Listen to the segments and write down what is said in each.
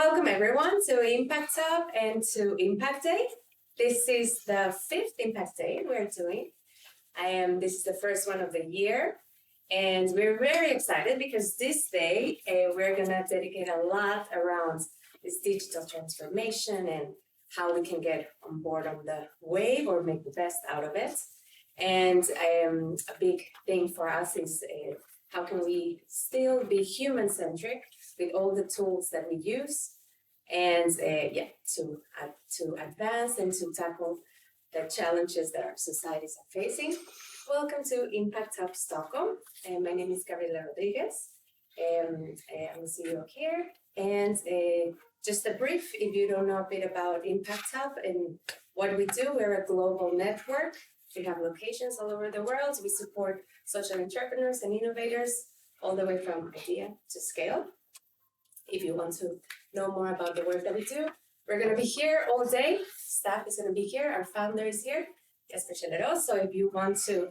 Welcome everyone to Impact Hub and to Impact Day. This is the 5th Impact Day we're doing. This is the first one of the year, and we're very excited because this day we're gonna dedicate a lot around this digital transformation and how we can get on board on the wave or make the best out of it. And a big thing for us is how can we still be human-centric with all the tools that we use, and to advance and to tackle the challenges that our societies are facing. Welcome to Impact Hub Stockholm. My name is Gabriela Rodriguez. I'm the CEO here. And just a brief, if you don't know a bit about Impact Hub and what we do, we're a global network. We have locations all over the world. We support social entrepreneurs and innovators all the way from idea to scale. If you want to know more about the work that we do, we're going to be here all day. Staff is going to be here. Our founder is here, Jesper Chelleros. So if you want to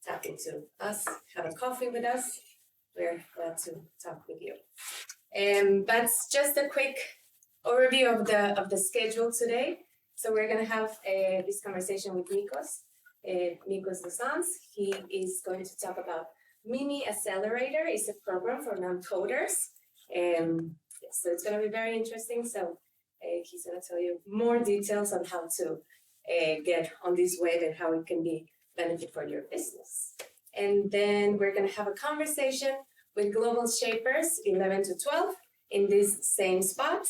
tap into us, have a coffee with us, we're glad to talk with you. But just a quick overview of the schedule today. So we're going to have this conversation with Mikus Losans. He is going to talk about MiniAccelerator. It's a program for non-coders. So it's going to be very interesting. So he's going to tell you more details on how to get on this wave and how it can be benefit for your business. And then we're going to have a conversation with Global Shapers 11 to 12 in this same spot.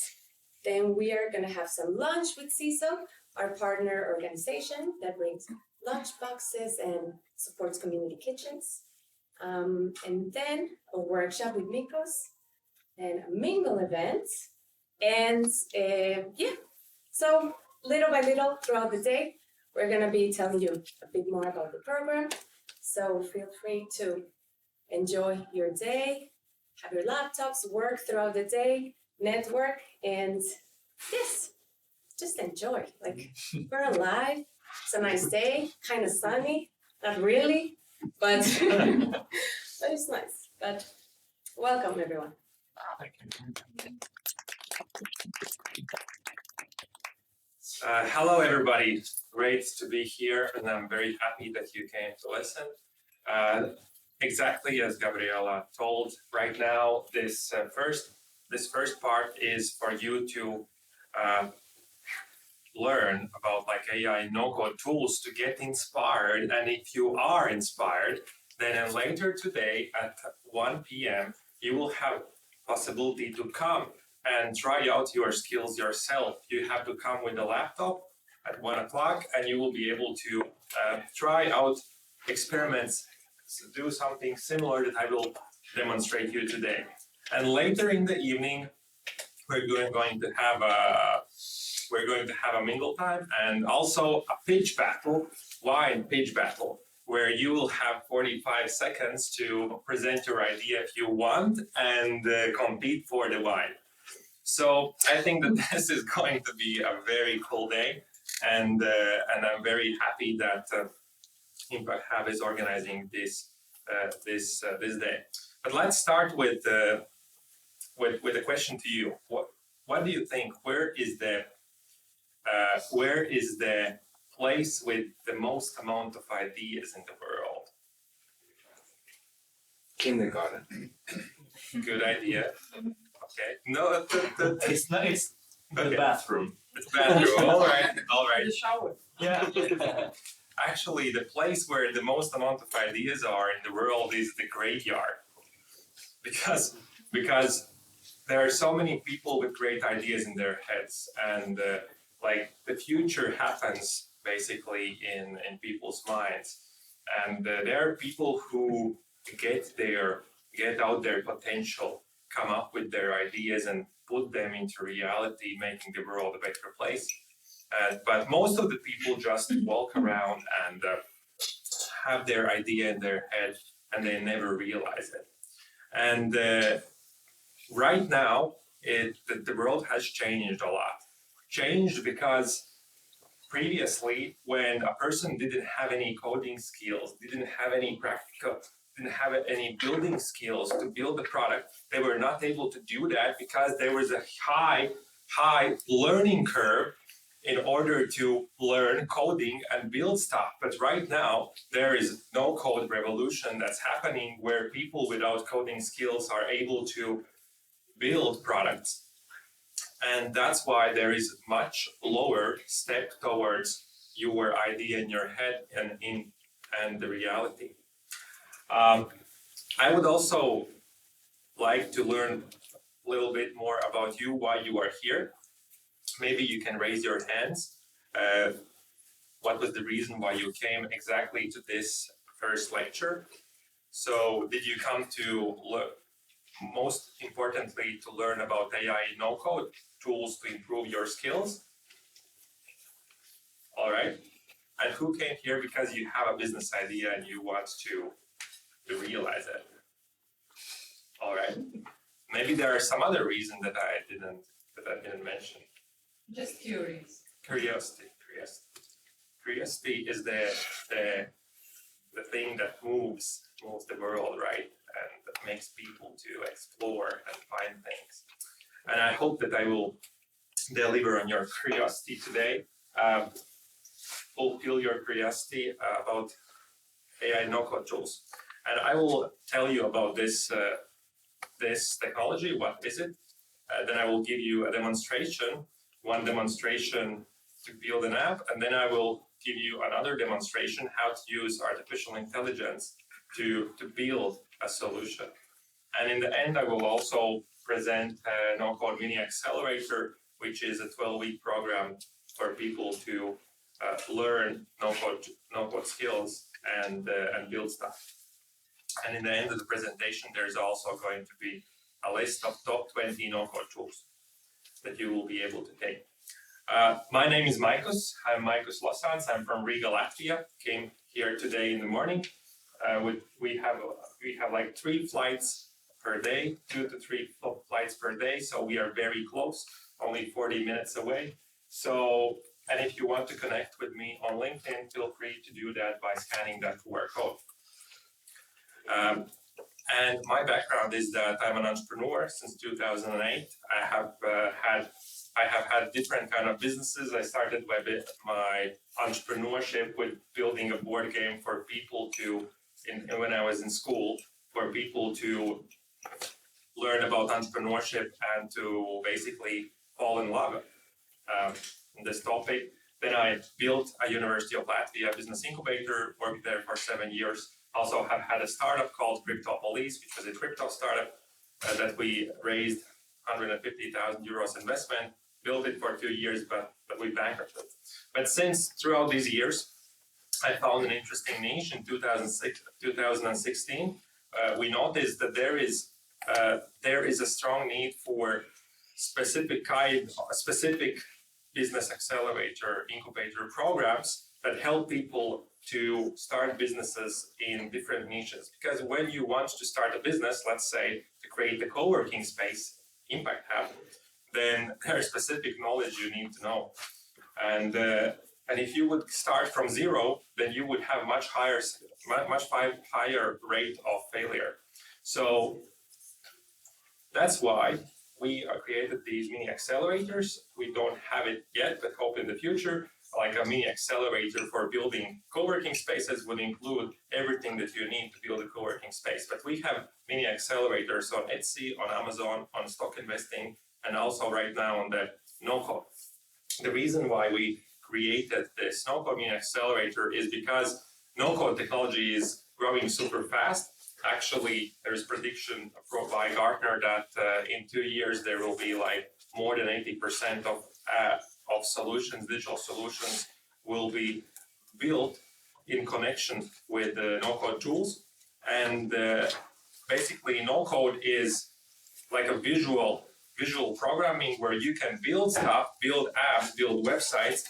Then we are going to have some lunch with CISO, our partner organization that brings lunch boxes and supports community kitchens. And then a workshop with Mikus and a mingle event. And so little by little throughout the day, we're going to be telling you a bit more about the program. So feel free to enjoy your day, have your laptops, work throughout the day, network, and yes, just enjoy. Like, we're alive. It's a nice day, kind of sunny, not really, but but it's nice. But welcome everyone. Hello everybody, great to be here, and I'm very happy that you came to listen. Exactly as Gabriela told, right now this first part is for you to learn about like AI no-code tools to get inspired, and if you are inspired, then later today at 1 p.m. you will have possibility to come and try out your skills yourself. You have to come with a laptop at 1 o'clock, and you will be able to try out experiments, do something similar that I will demonstrate you today. And later in the evening, we're going to have a mingle time and also a pitch battle, wine pitch battle, where you will have 45 seconds to present your idea if you want and compete for the wine. So I think that this is going to be a very cool day, and I'm very happy that Impact Hub is organizing this day. But let's start with a question to you. What do you think? Where is the place with the most amount of ideas in the world? Kindergarten. Good idea. Okay. No, It's nice. Okay. The bathroom. It's bathroom. All right. The shower. Yeah. Actually, the place where the most amount of ideas are in the world is the graveyard, because there are so many people with great ideas in their heads, and like the future happens basically in people's minds, and there are people who get out their potential, come up with their ideas and put them into reality, making the world a better place. But most of the people just walk around and have their idea in their head, and they never realize it. And right now, the world has changed a lot. Changed because previously, when a person didn't have any coding skills, didn't have any didn't have any building skills to build the product, they were not able to do that because there was a high learning curve in order to learn coding and build stuff. But right now, there is no code revolution that's happening where people without coding skills are able to build products. And that's why there is much lower step towards your idea in your head and the reality. I would also like to learn a little bit more about you, why you are here. Maybe you can raise your hands. What was the reason why you came exactly to this first lecture? So did you come to most importantly to learn about AI no-code tools to improve your skills? All right. And who came here because you have a business idea and you want to realize it? All right. Maybe there are some other reasons that I didn't mention. Just curious. Curiosity is the thing that moves the world, right? And that makes people to explore and find things. And I hope that I will deliver on your curiosity today. Fulfill your curiosity about AI no-code tools. And I will tell you about this technology, what is it? Then I will give you a demonstration, one demonstration to build an app, and then I will give you another demonstration how to use artificial intelligence to build a solution. And in the end, I will also present a no-code MiniAccelerator, which is a 12-week program for people to learn no-code skills and build stuff. And in the end of the presentation, there's also going to be a list of top 20 no-code tools that you will be able to take. My name is Mikus. I'm Mikus Losans. I'm from Riga, Latvia. Came here today in the morning. We have like 3 flights per day, 2 to 3 flights per day. So we are very close, only 40 minutes away. So, and if you want to connect with me on LinkedIn, feel free to do that by scanning that QR code. And my background is that I'm an entrepreneur since 2008. I have had different kind of businesses. I started my entrepreneurship with building a board game for people when I was in school, for people to learn about entrepreneurship and to basically fall in love in this topic. Then I built a University of Latvia business incubator, worked there for 7 years. Also have had a startup called Cryptopolis, which was a crypto startup that we raised 150,000 euros investment, built it for 2 years, but we bankrupted. But since throughout these years, I found an interesting niche in 2016. We noticed that there is a strong need for specific business accelerator incubator programs that help people to start businesses in different niches. Because when you want to start a business, let's say to create a co-working space, Impact Hub, then there's specific knowledge you need to know. And if you would start from zero, then you would have much higher rate of failure. So that's why we created these mini accelerators. We don't have it yet, but hope in the future, like a mini accelerator for building co-working spaces would include everything that you need to build a co-working space. But we have mini accelerators on Etsy, on Amazon, on stock investing, and also right now on the no-code. The reason why we created this no-code mini accelerator is because no-code technology is growing super fast. Actually, there's prediction by Gartner that in 2 years there will be like more than 80% of solutions, digital solutions, will be built in connection with the no-code tools. And basically, no-code is like a visual programming where you can build stuff, build apps, build websites,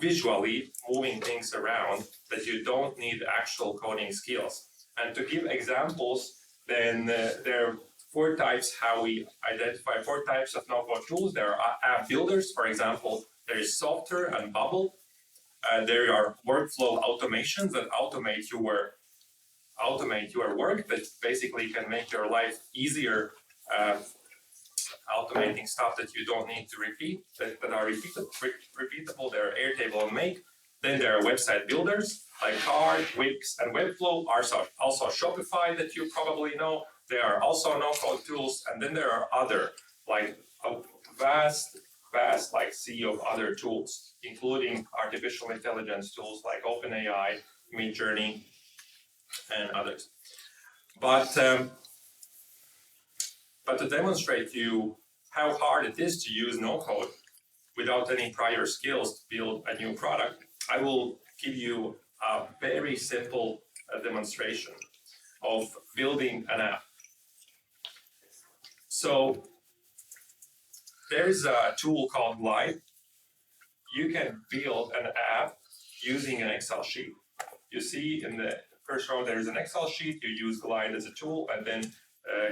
visually moving things around that you don't need actual coding skills. And to give examples, then there are 4 types how we identify 4 types of no-code tools. There are app builders, for example. There is Software and Bubble. There are workflow automations that automate your automate your work, that basically can make your life easier, automating stuff that you don't need to repeat, that are repeatable, they're Airtable and Make. Then there are website builders like Card, Wix, and Webflow. Also Shopify that you probably know. There are also no-code tools, and then there are other, like a vast like sea of other tools, including artificial intelligence tools like OpenAI, Midjourney, and others. But to demonstrate to you how hard it is to use no-code without any prior skills to build a new product, I will give you a very simple demonstration of building an app. So there's a tool called Glide. You can build an app using an Excel sheet. You see in the first row there is an Excel sheet. You use Glide as a tool, and then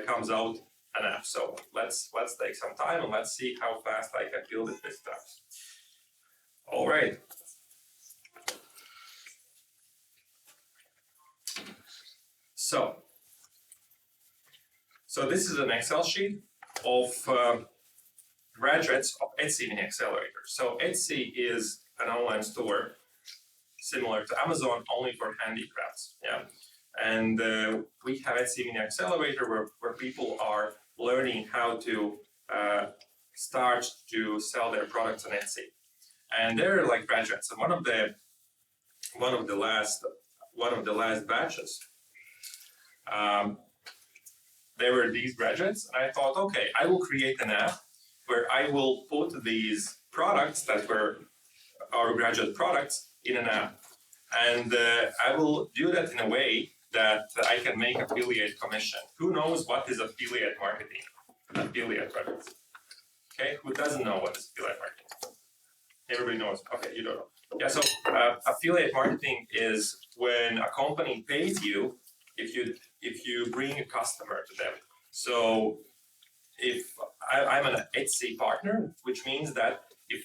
comes out an app. So let's take some time and let's see how fast I can build it this time. All right. So this is an Excel sheet of graduates of Etsy MiniAccelerator. So Etsy is an online store similar to Amazon, only for handicrafts. Yeah, and we have Etsy MiniAccelerator where people are learning how to start to sell their products on Etsy, and they're like graduates. And one of the last batches, there were these graduates, and I thought, okay, I will create an app where I will put these products that were our graduate products in an app. And I will do that in a way that I can make affiliate commission. Who knows what is affiliate marketing? Affiliate marketing. Okay, who doesn't know what is affiliate marketing? Everybody knows. Okay, you don't know. Yeah, so affiliate marketing is when a company pays you if you bring a customer to them. So if I'm an Etsy partner, which means that if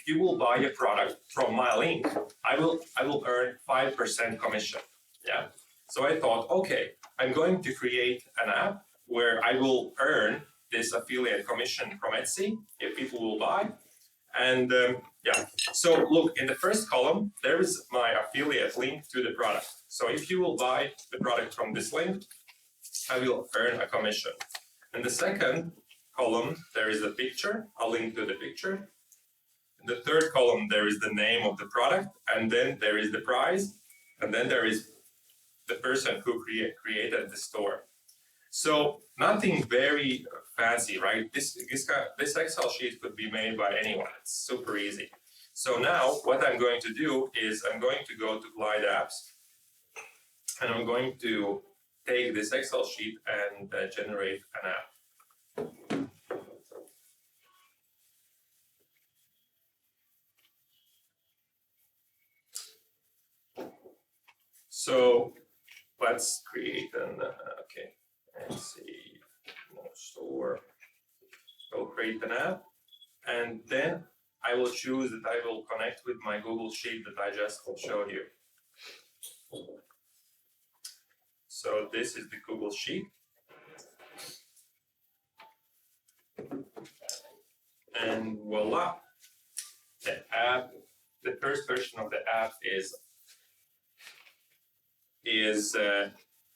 you will buy a product from my link, I will earn 5% commission. Yeah. So I thought, okay, I'm going to create an app where I will earn this affiliate commission from Etsy if people will buy. And yeah, so look, in the first column, there is my affiliate link to the product. So if you will buy the product from this link, I will earn a commission. In the second column, there is a picture, a link to the picture. In the third column, there is the name of the product, and then there is the price, and then there is the person who created the store. So nothing very fancy, right? This Excel sheet could be made by anyone. It's super easy. So now what I'm going to do is I'm going to go to Glide Apps, and I'm going to take this Excel sheet and generate an app. So let's create an, okay, let's see, store, go create an app, and then I will choose that I will connect with my Google Sheet that I just showed you. So this is the Google Sheet. And voila, the app, the first version of the app is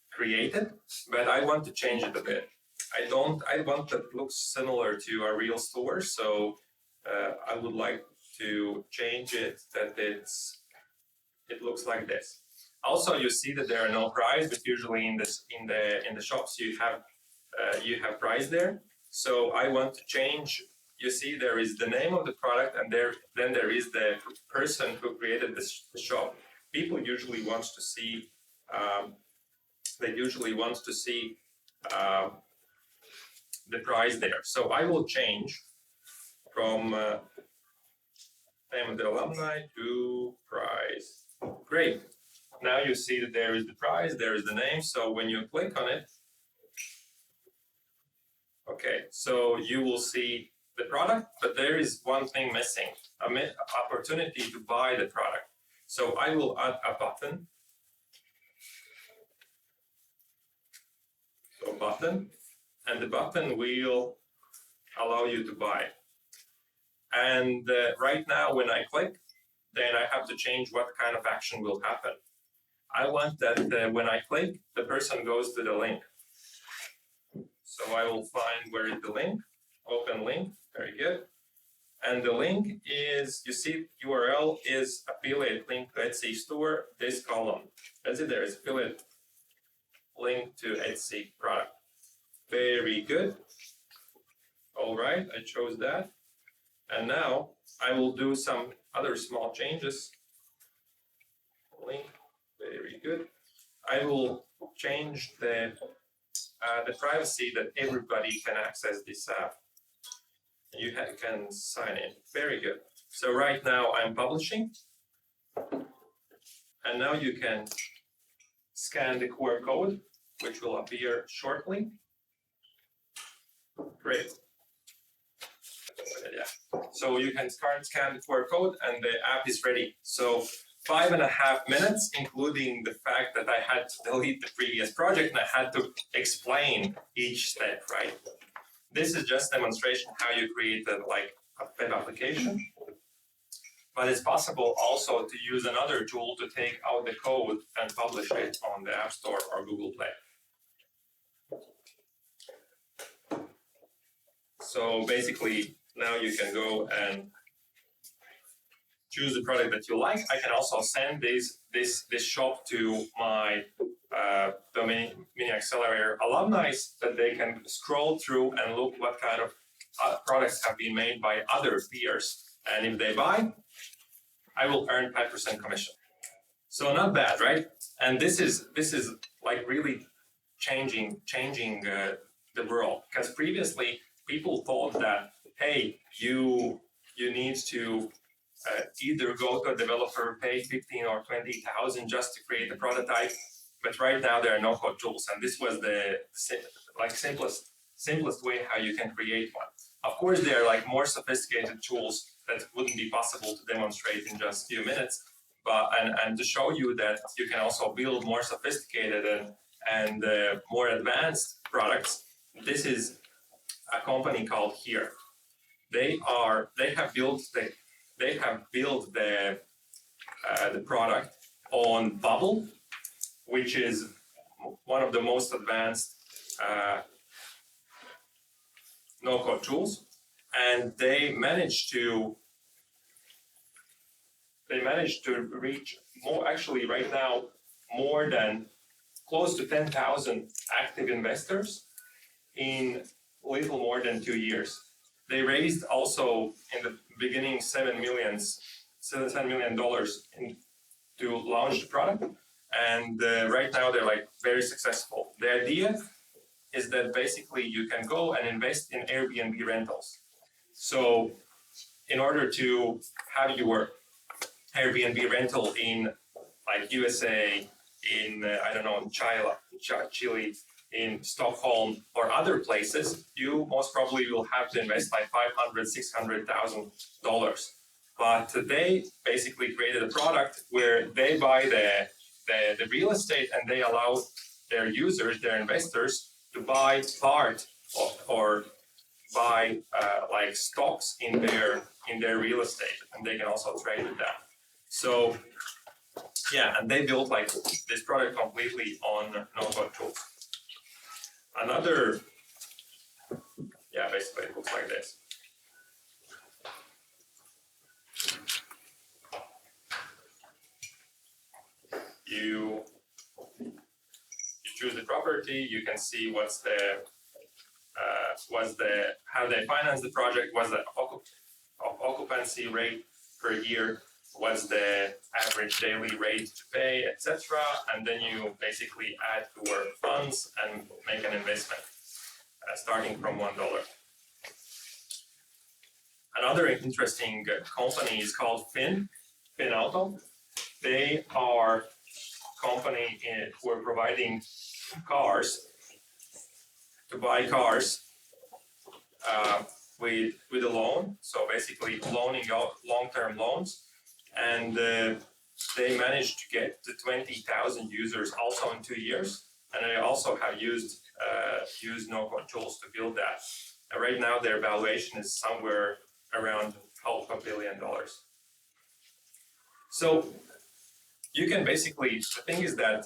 created, but I want to change it a bit. I want that it looks similar to a real store, so I would like to change it that it looks like this. Also, you see that there are no price, but usually in the shops you have price there. So I want to change. You see, there is the name of the product, and then there is the person who created the shop. People usually want to see. The price there. So I will change from name of the alumni to price. Great. Now you see that there is the price, there is the name. So when you click on it, okay, so you will see the product, but there is one thing missing, an opportunity to buy the product. So I will add a button. a button, and the button will allow you to buy. And right now, when I click, then I have to change what kind of action will happen. I want that when I click, the person goes to the link. So I will find where is the link, open link, very good. And the link is, you see, URL is affiliate link to Etsy store, this column. That's it, there is affiliate link to Etsy product. Very good. All right, I chose that. And now I will do some other small changes. Link, very good. I will change the privacy that everybody can access this app. You can sign in. Very good. So right now I'm publishing. And now you can scan the QR code, which will appear shortly. Great. Yeah. So you can scan the QR code and the app is ready. So 5.5 minutes, including the fact that I had to delete the previous project and I had to explain each step, right? This is just demonstration how you create a web application. But it's possible also to use another tool to take out the code and publish it on the App Store or Google Play. So basically, now you can go and choose the product that you like. I can also send this shop to my MiniAccelerator alumni that they can scroll through and look what kind of products have been made by other peers. And if they buy, I will earn 5% commission. So not bad, right? And this is like really changing the world, because previously people thought that, hey, you need to either go to a developer, pay 15 or 20,000 just to create a prototype. But right now there are no code tools, and this was the simplest way how you can create one. Of course, there are more sophisticated tools that wouldn't be possible to demonstrate in just a few minutes, but and to show you that you can also build more sophisticated and more advanced products. This is a company called Here. They have built the product on Bubble, which is one of the most advanced no-code tools, and they managed to reach more. Actually, right now, more than close to 10,000 active investors in little more than 2 years. They raised also in the beginning $7 million to launch the product, and right now they're very successful. The idea is that basically you can go and invest in Airbnb rentals. So in order to have your Airbnb rental in USA, in in Chile, in Stockholm or other places, you most probably will have to invest $500,000-$600,000. But they basically created a product where they buy the real estate and they allow their users, their investors, to buy part or buy stocks in their real estate, and they can also trade with that. So yeah, and they built this product completely on no-code tools. Another, yeah, basically it looks like this. You choose the property, you can see what's the how they finance the project, what's the occupancy rate per year, what's the average daily rate to pay, etc. And then you basically add your funds and make an investment, starting from $1. Another interesting company is called Finauto. They are a company who are providing cars, to buy cars with a loan, so basically loaning out long-term loans, and they managed to get to 20,000 users also in 2 years, and they also have used use no-code tools to build that. And right now, their valuation is somewhere around $500 million. So you can basically, the thing is that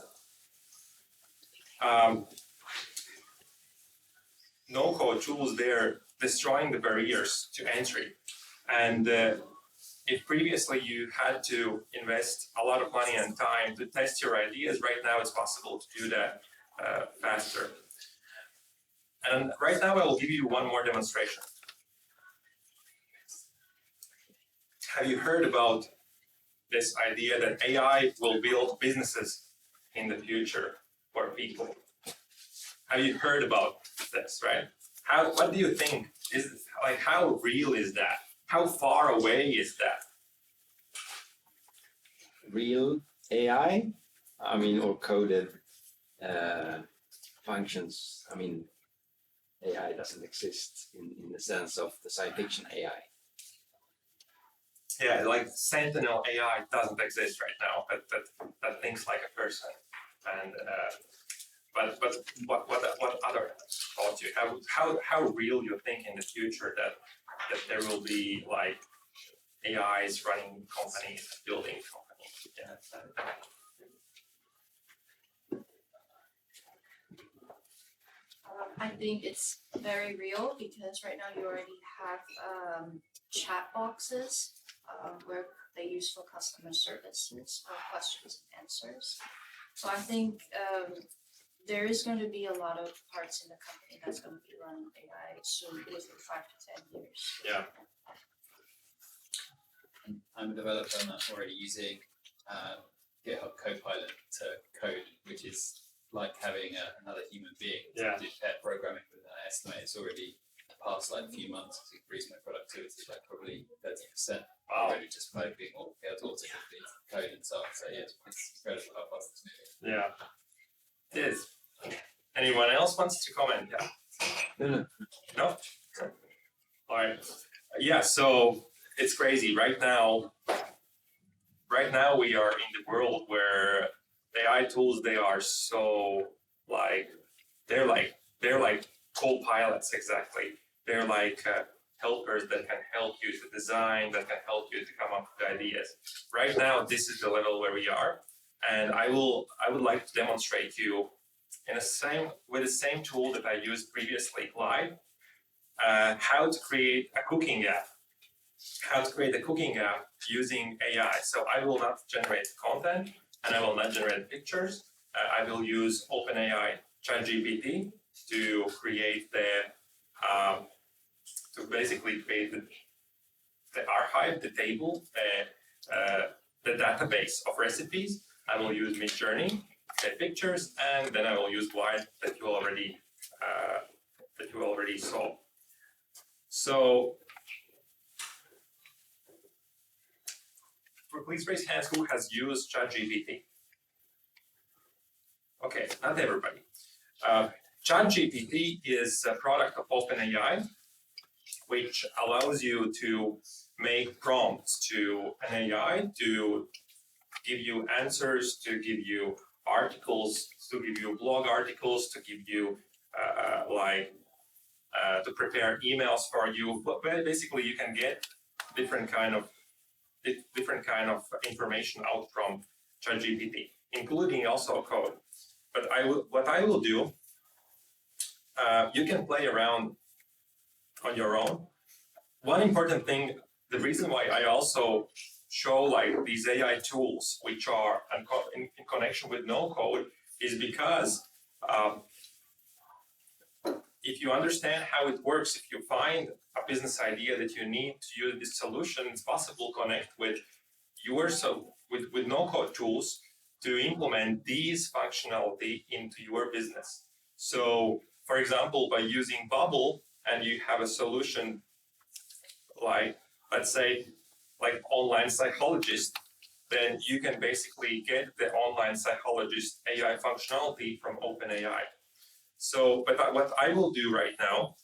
no-code tools, they're destroying the barriers to entry. And if previously you had to invest a lot of money and time to test your ideas, right now it's possible to do that faster. And right now I will give you one more demonstration. Have you heard about this idea that AI will build businesses in the future for people? Have you heard about this, right? What do you think? How real is that? How far away is that? Real AI, I mean, or coded functions. I mean, AI doesn't exist in the sense of the science fiction AI. Yeah, like Sentinel AI doesn't exist right now, that thinks like a person. And but what other thoughts you have? How real you think in the future that there will be like AIs running companies, building companies? Yeah. I think it's very real because right now you already have chat boxes where they use for customer services or questions and answers. So I think there is going to be a lot of parts in the company that's going to be running AI soon, within 5 to 10 years. Yeah. I'm a developer and I'm already using GitHub Copilot to code, which is like having another human being to do pair programming with. I estimate it's already past like a few months to increase my productivity by probably 30%. Already just by being able to automatically code and so on. So yeah, it's incredible how fast it's moving. Yeah. It is. Anyone else wants to comment? Yeah. No? All right. Yeah, so it's crazy. Right now we are in the world where AI tools, they are so they're like co-pilots, exactly. They're like helpers that can help you to design, that can help you to come up with ideas. Right now, this is the level where we are, and I would like to demonstrate to you with the same tool that I used previously live, how to create a cooking app. How to create a cooking app using AI. So I will not generate content, and I will not generate pictures. I will use OpenAI ChatGPT to create to basically create the archive, the table, the database of recipes. I will use Midjourney, the pictures, and then I will use Wide that you already saw. So please raise hands who has used ChatGPT. Okay, not everybody. ChatGPT is a product of OpenAI, which allows you to make prompts to an AI to give you answers, to give you articles, to give you blog articles, to give you to prepare emails for you. But basically, you can get different kind of information out from ChatGPT, including also code. But what I will do, you can play around on your own. One important thing, the reason why I also show like these AI tools, which are in connection with no code, is because if you understand how it works, if you find a business idea that you need to use this solution, it's possible to connect with with no code tools to implement these functionality into your business. So, for example, by using Bubble, and you have a solution like, let's say, like online psychologist, then you can basically get the online psychologist AI functionality from OpenAI. So, but what I will do right now,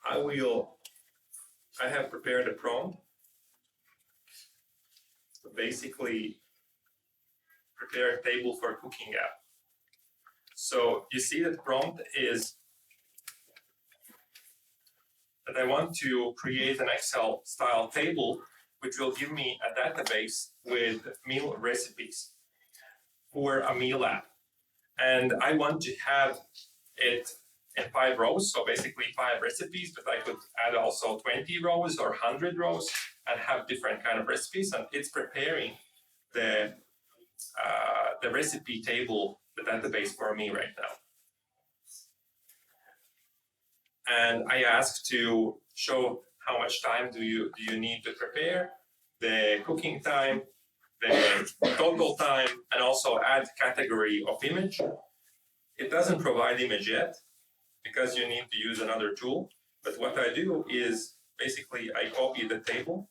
I have prepared a prompt. Basically, prepare a table for a cooking app. So you see that prompt is that I want to create an Excel style table which will give me a database with meal recipes for a meal app. And I want to have it in 5 rows, so basically 5 recipes, but I could add also 20 rows or 100 rows and have different kind of recipes, and it's preparing the recipe table, the database for me right now. And I ask to show how much time do you need to prepare, the cooking time, the total time, and also add category of image. It doesn't provide image yet because you need to use another tool. But what I do is basically I copy the table.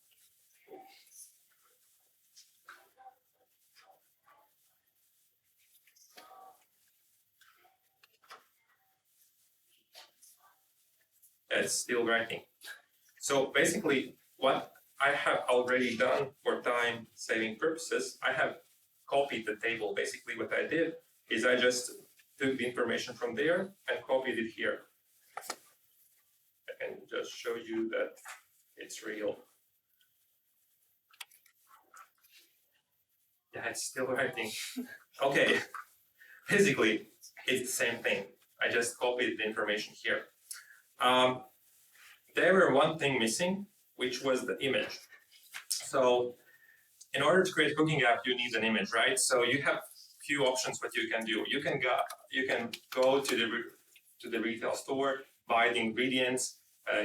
It's still writing. So basically what I have already done for time saving purposes, I have copied the table. Basically what I did is I just took the information from there and copied it here. I can just show you that it's real. Yeah, it's still writing. Okay, basically it's the same thing. I just copied the information here. There were one thing missing, which was the image. So in order to create a cooking app, you need an image, right? So you have few options what you can do. You can go to the retail store, buy the ingredients,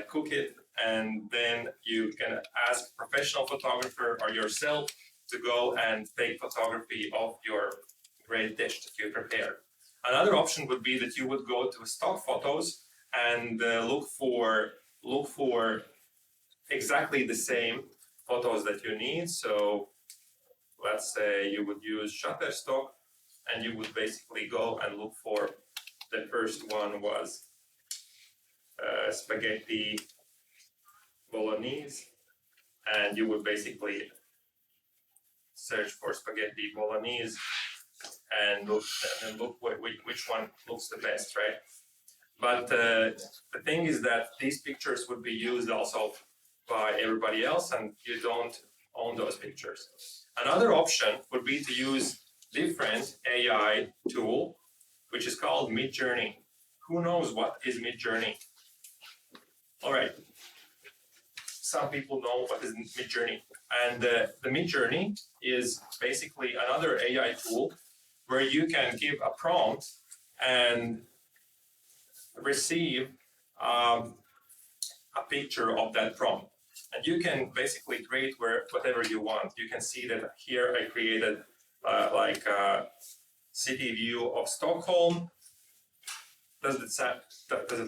cook it, and then you can ask a professional photographer or yourself to go and take photography of your great dish that you prepared. Another option would be that you would go to stock photos and look for exactly the same photos that you need. So let's say you would use Shutterstock, and you would basically go and look for, the first one was spaghetti bolognese, and you would basically search for spaghetti bolognese and look which one looks the best, right? But the thing is that these pictures would be used also by everybody else, and you don't own those pictures. Another option would be to use different AI tool, which is called Midjourney. Who knows what is Midjourney? All right. Some people know what is Midjourney. And the Midjourney is basically another AI tool where you can give a prompt and receive a picture of that prompt. And you can basically create whatever you want. You can see that here I created like a city view of Stockholm. Does it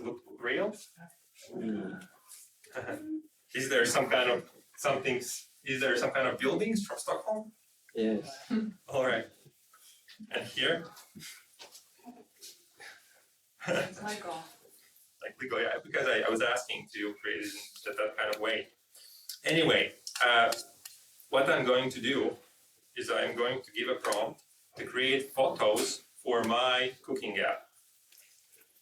look real? Is there some kind of buildings from Stockholm? Yes. All right. And here? It's like Like, yeah, because I was asking to create it in that kind of way. Anyway, what I'm going to do is I'm going to give a prompt to create photos for my cooking app.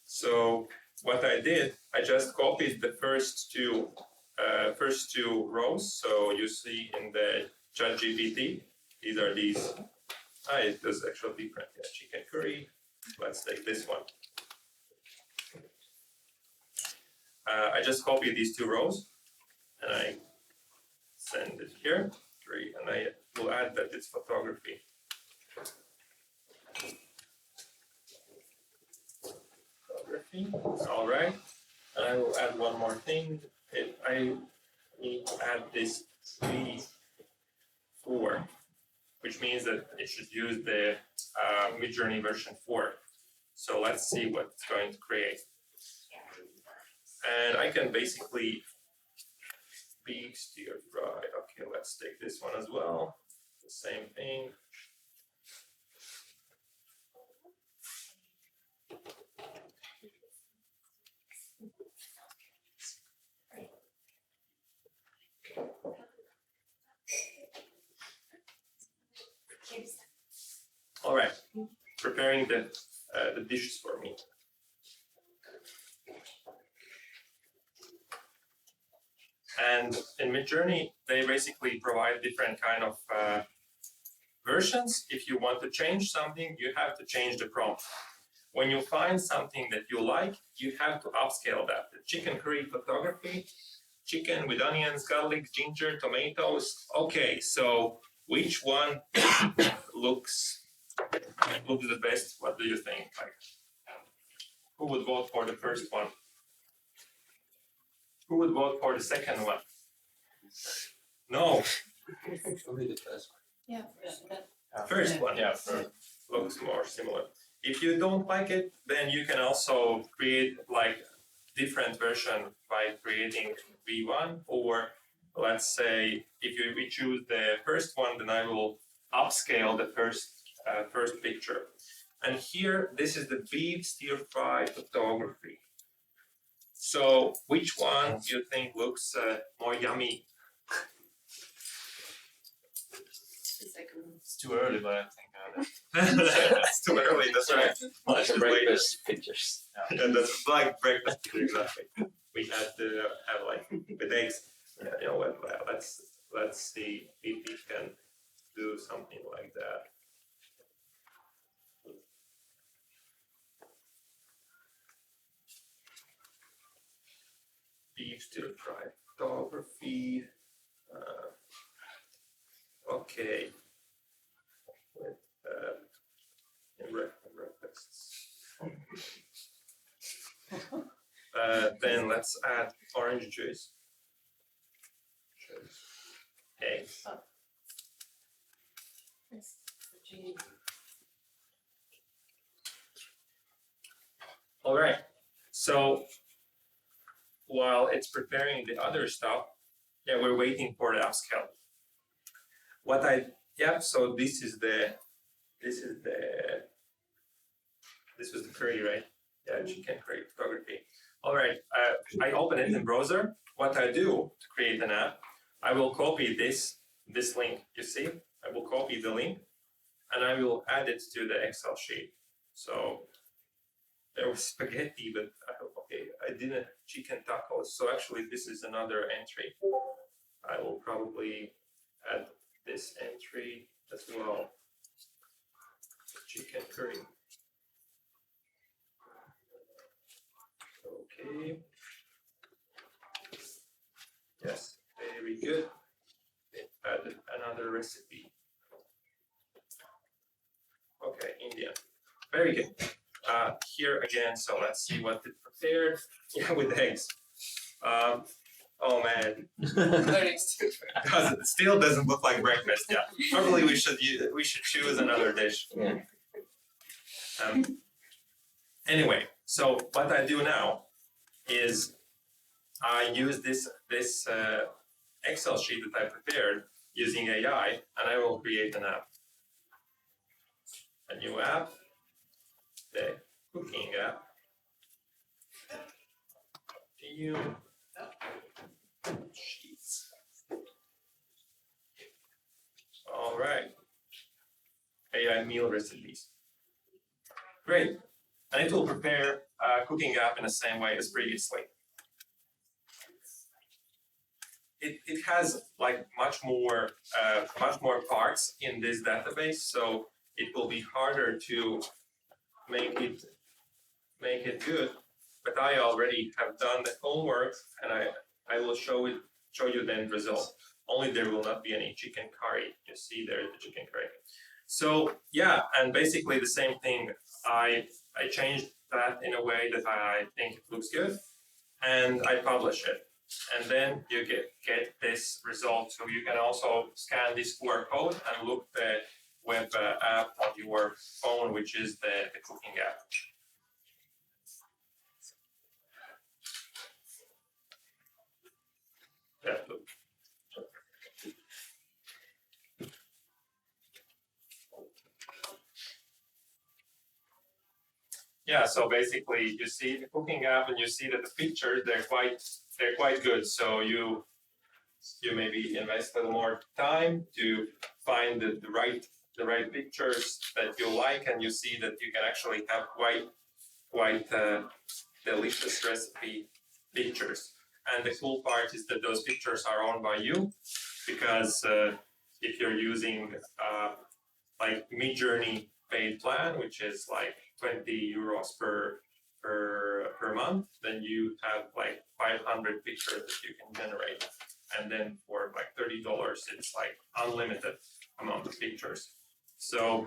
So what I did, I just copied the first two rows. So you see in the ChatGPT, these are these. It does actually different. Yeah, chicken curry. Let's take this one. I just copy these 2 rows and I send it here, and I will add that it's photography. Photography, all right. And I will add one more thing. I need to add this 3.4, which means that it should use the Midjourney version 4. So let's see what it's going to create. And I can basically beef stir fry. Okay, let's take this one as well. The same thing. All right, preparing the the dishes for me. And in Midjourney, they basically provide different kind of versions. If you want to change something, you have to change the prompt. When you find something that you like, you have to upscale that. The chicken curry photography, chicken with onions, garlic, ginger, tomatoes. Okay, so which one looks the best? What do you think? Like, who would vote for the first one? Who would vote for the second one? No, Only the first one. Yeah. first one. Yeah, first looks more similar. If you don't like it, then you can also create like different version by creating V1, or let's say if we choose the first one, then I will upscale the first picture. And here, this is the beef stir fry photography. So which one do you think looks more yummy? It's too early, but I think It's too early, that's right. Like the breakfast pictures. Yeah, that's like breakfast, exactly. We had to have like with eggs. Yeah, you know what? Let's see if we can do something like that. Beef stir fry photography. Okay. With breakfasts. Then let's add orange juice. Eggs. All right. So while it's preparing the other stuff, yeah, we're waiting for the upscale. So this was the curry, right? Yeah, chicken curry photography. All right, I open it in browser. What I do to create an app, I will copy this link, you see? I will copy the link and I will add it to the Excel sheet. So there was spaghetti, but I didn't chicken tacos. So actually this is another entry. I will probably add this entry as well. Chicken curry. Okay. Yes, very good. Add another recipe. Okay, Indian. Very good. Here again, so let's see what it prepared. Yeah, with eggs. Oh man, it still doesn't look like breakfast. Yeah, probably we should choose another dish. Yeah. Anyway, so what I do now is I use this Excel sheet that I prepared using AI, and I will create an app. A new app, the cooking app. New sheets. All right. AI meal recipes. Great. And it will prepare a cooking app in the same way as previously. It has like much more parts in this database, so it will be harder to make it good. But I already have done the homework, and I will show you the end result. Only there will not be any chicken curry. You see there the chicken curry. So yeah, and basically the same thing. I changed that in a way that I think it looks good, and I publish it. And then you get this result. So you can also scan this QR code and look the web app on your phone, which is the cooking app. Yeah, look. Yeah, so basically you see the cooking app and you see that the pictures they're quite good. So you maybe invest a little more time to find the pictures that you like, and you see that you can actually have quite delicious recipe pictures. And the cool part is that those pictures are owned by you, because if you're using like Midjourney paid plan, which is like 20 euros per month, then you have like 500 pictures that you can generate. And then for like $30, it's like unlimited amount of pictures. So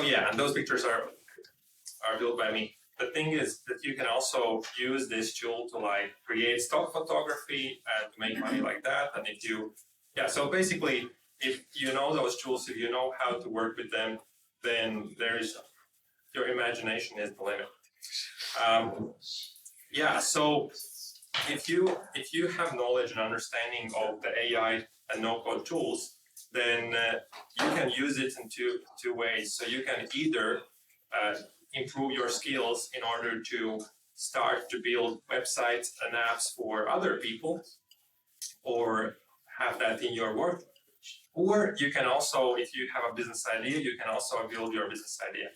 yeah, and those pictures are built by me. The thing is that you can also use this tool to like create stock photography and to make money like that. And so basically, if you know those tools, if you know how to work with them, then your imagination is the limit. So if you have knowledge and understanding of the AI and no-code tools, then you can use it in two ways. So you can either improve your skills in order to start to build websites and apps for other people, or have that in your work. Or you can also, if you have a business idea, you can also build your business idea.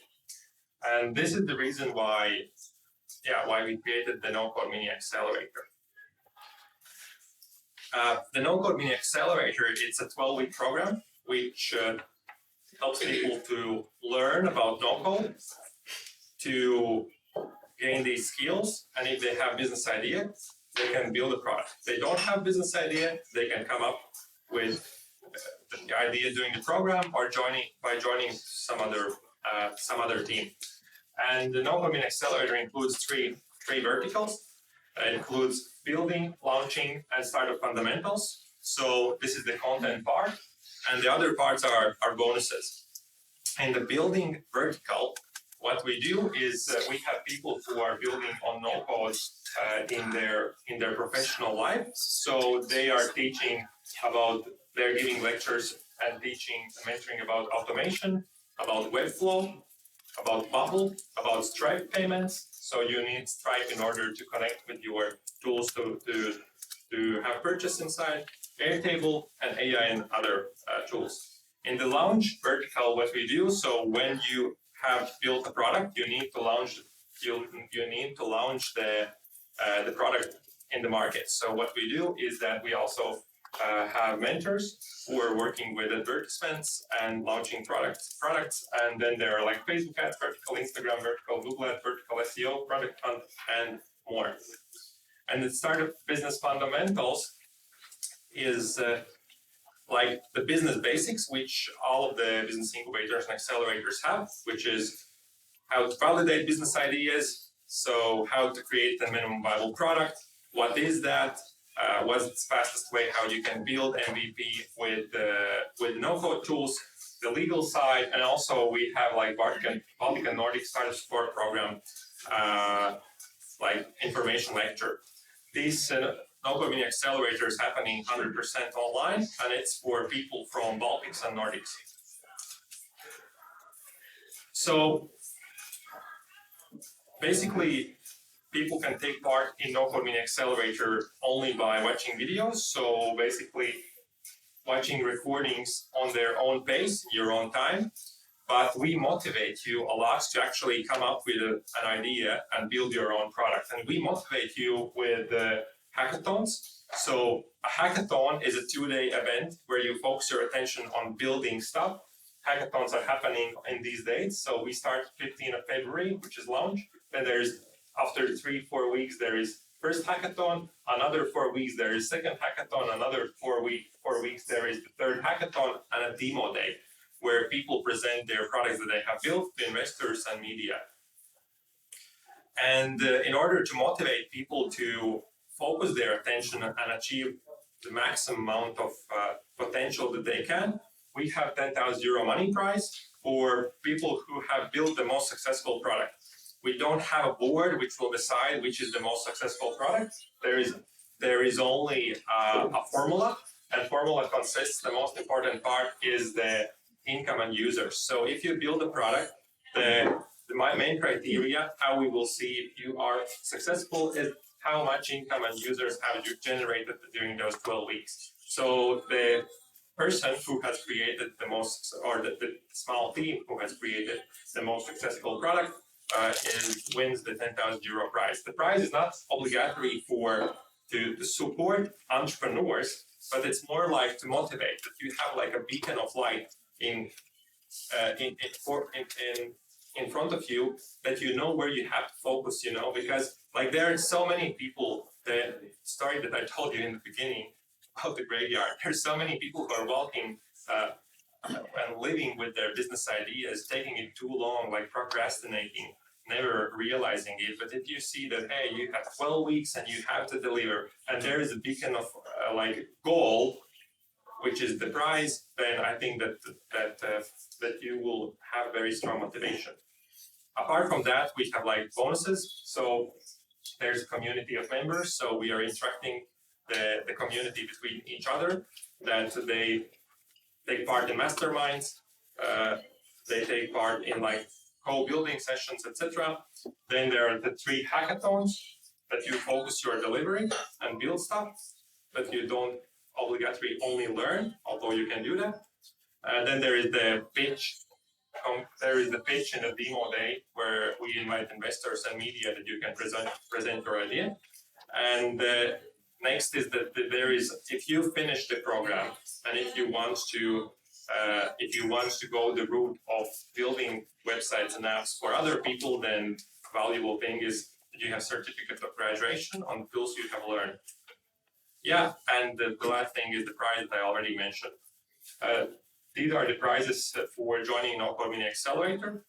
And this is the reason why we created the No-Code MiniAccelerator. The No-Code MiniAccelerator, it's a 12-week program which helps people to learn about no-code, to gain these skills, and if they have business idea, they can build a product. If they don't have business idea, they can come up with the idea doing the program or joining some other team. And the No-Code MiniAccelerator includes three verticals. It includes building, launching, and startup fundamentals. So this is the content part, and the other parts are bonuses. In the building vertical, what we do is we have people who are building on no-code in their professional life. So they are they're giving lectures and teaching and mentoring about automation, about Webflow, about Bubble, about Stripe payments. So you need Stripe in order to connect with your tools to have purchase inside, Airtable, and AI and other tools. In the launch vertical, what we do, so when you have built a product, you need to launch the product in the market. So what we do is that we also have mentors who are working with advertisements and launching products, and then there are like Facebook ads, vertical Instagram, vertical Google ads, vertical SEO, product hunt, and more. And the startup business fundamentals is like the business basics, which all of the business incubators and accelerators have, which is how to validate business ideas, so how to create a minimum viable product, what is that, what's the fastest way how you can build MVP with no-code tools, the legal side, and also we have like Baltic and Nordic Startup Support Program, like information lecture. This No-Code MiniAccelerator is happening 100% online, and it's for people from Baltics and Nordics. So basically, people can take part in No-Code MiniAccelerator only by watching videos. So basically, watching recordings on their own pace, in your own time. But we motivate you a lot to actually come up with an idea and build your own product. And we motivate you with hackathons. So a hackathon is a 2-day event where you focus your attention on building stuff. Hackathons are happening in these dates. So we start 15th of February, which is launch. Then after 3-4 weeks, there is first hackathon. Another 4 weeks, there is second hackathon. Another 4 weeks, there is the third hackathon and a demo day, where people present their products that they have built to investors and media. And in order to motivate people to focus their attention and achieve the maximum amount of potential that they can, we have 10,000 euro money prize for people who have built the most successful product. We don't have a board which will decide which is the most successful product. There is only a formula, and formula consists, the most important part is the income and users. So if you build a product, my main criteria, how we will see if you are successful, is how much income and users have you generated during those 12 weeks. So person who has created the most, or the small team who has created the most successful product wins the 10,000 euro prize. The prize is not obligatory to support entrepreneurs, but it's more like to motivate, that you have like a beacon of light in front of you, that you know where you have to focus, because like there are so many people, the story that I told you in the beginning about the graveyard, there's so many people who are walking and living with their business ideas, taking it too long, like procrastinating, never realizing it. But if you see that, hey, you have 12 weeks and you have to deliver, and there is a beacon of like goal, which is the prize, then I think that you will have very strong motivation. Apart from that, we have like bonuses. So there's a community of members. So we are interacting the community between each other, that they take part in masterminds, they take part in like co-building sessions, etc. Then there are the 3 hackathons that you focus your delivery and build stuff, but you don't obligatory only learn, although you can do that. Then there is the pitch. There is the pitch and the demo day where we invite investors and media that you can present your idea. And next is that there is, if you finish the program and if you want to go the route of building websites and apps for other people, then valuable thing is that you have certificate of graduation on tools you have learned. Yeah, and the last thing is the prize that I already mentioned. These are the prizes for joining NoCode MiniAccelerator.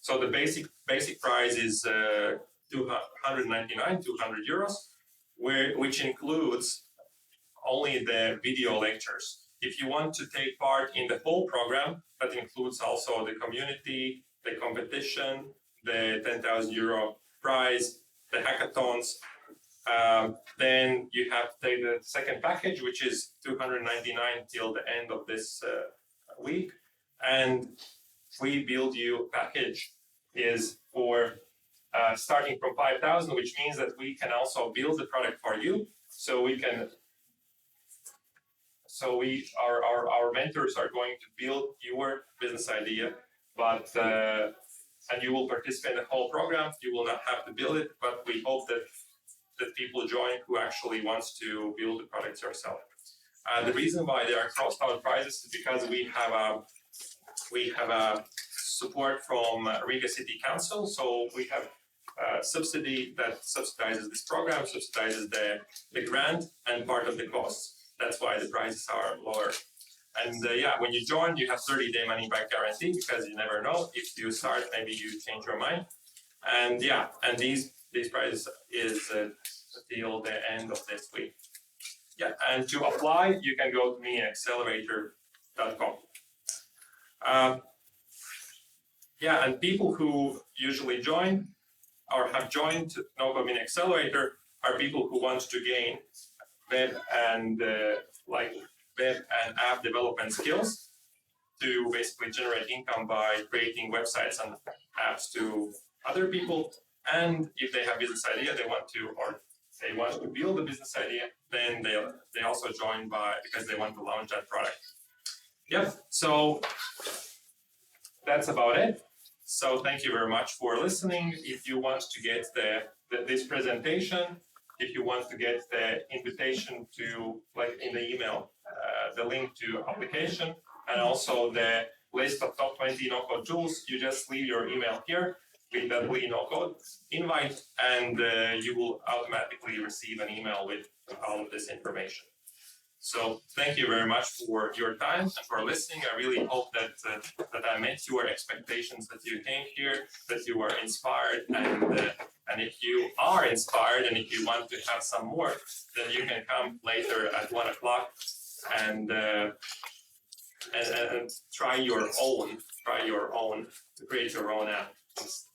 So the basic prize is 299, 200 euros, which includes only the video lectures. If you want to take part in the whole program, that includes also the community, the competition, the 10,000 euro prize, the hackathons. Then you have to take the second package, which is 299 till the end of this week. And we build you package is for starting from 5,000, which means that we can also build the product for you. So we can, our mentors are going to build your business idea, but and you will participate in the whole program. You will not have to build it, but we hope that people join who actually wants to build the products yourself. The reason why there are crossed out prizes is because we have a support from Riga City Council. So we have subsidy that subsidizes this program, subsidizes the grant and part of the costs. That's why the prices are lower. And yeah, when you join, you have 30-day money back guarantee, because you never know, if you start, maybe you change your mind. And yeah, and these prizes is till the end of this week. Yeah, and to apply, you can go to MiniAccelerator.com. Yeah, and people who usually join or have joined NoCode MiniAccelerator are people who want to gain web and app development skills to basically generate income by creating websites and apps to other people. And if they have business idea, they want to build a business idea, then they also join because they want to launch that product. Yep. So that's about it. So thank you very much for listening. If you want to get this presentation, if you want to get the invitation to, like in the email, the link to application, and also the list of top 20 no-code tools, you just leave your email here with that no-code invite, and you will automatically receive an email with all of this information. So thank you very much for your time and for listening. I really hope that I met your expectations, that you came here, that you were inspired, and if you are inspired and if you want to have some more, then you can come later at 1 o'clock and try your own to create your own app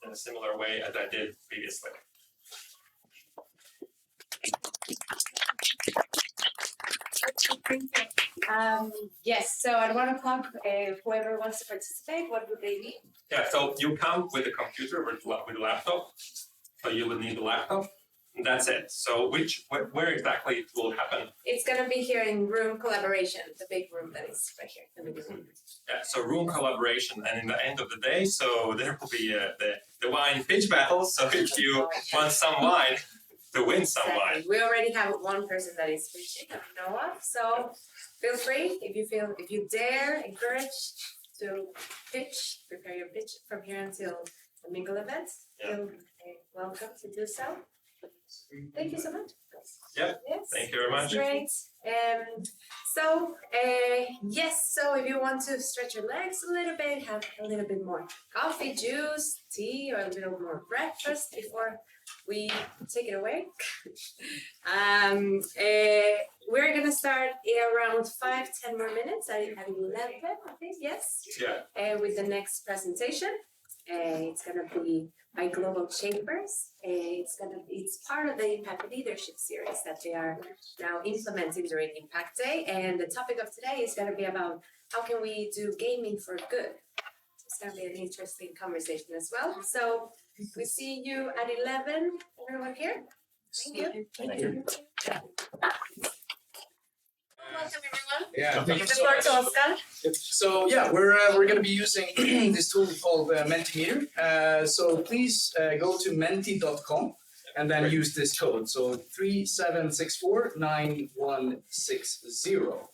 in a similar way as I did previously. Yes, so at 1 o'clock, whoever wants to participate, what would they need? Yeah, so you come with a computer, with a laptop. So you will need a laptop. That's it. So where exactly it will happen? It's gonna be here in room collaboration, the big room that is right here. in the beginning. Yeah, so room collaboration, and in the end of the day, so there will be the wine pitch battle. So if you want some wine, to win some wine. Exactly. We already have one person that is pitching, that we know of. So feel free if you dare, encouraged to pitch, prepare your pitch from here until the mingle event. Yeah. Feel welcome to do so. Thank you so much. Yeah, Yes. thank you very much. Great. So if you want to stretch your legs a little bit, have a little bit more coffee, juice, tea, or a little more breakfast before we take it away. We're gonna start around 5-10 more minutes at 11, I think, yes. Yeah. With the next presentation. It's gonna be by Global Chambers. It's part of the Impact Leadership series that they are now implementing during Impact Day. And the topic of today is gonna be about how can we do gaming for good. It's gonna be an interesting conversation as well. So we see you at 11, everyone here. Thank you. Thank you. Welcome everyone. Yeah, thank you The so floor much. to Oscar. So yeah, we're going to be using this tool called Mentimeter. So please go to menti.com and then use this code. So 37649160.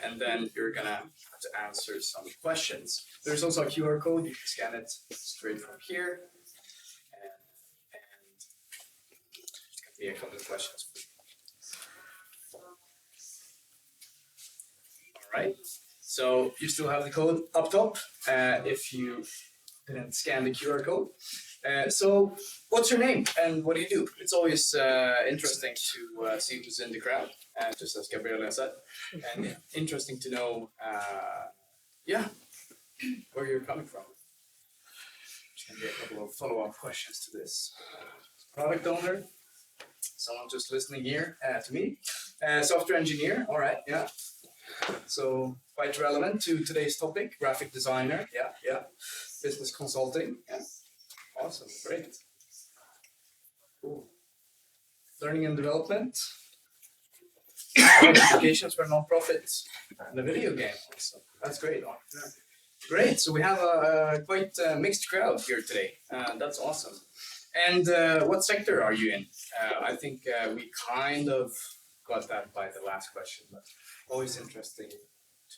And then you're gonna have to answer some questions. There's also a QR code. You can scan it straight from here. And it's gonna be a couple of questions. Right, so you still have the code up top if you didn't scan the QR code. So what's your name and what do you do? It's always interesting to see who's in the crowd, just as Gabriela said, and interesting to know, where you're coming from. There's going to be a couple of follow-up questions to this. Product owner, someone just listening here to me. Software engineer, all right, yeah. So quite relevant to today's topic, graphic designer, yeah. Business consulting, yeah. Awesome, great. Cool. Learning and development. Applications for nonprofits and a video game also. That's great. Great, so we have a quite mixed crowd here today. That's awesome. And what sector are you in? I think we kind of got that by the last question, but always interesting to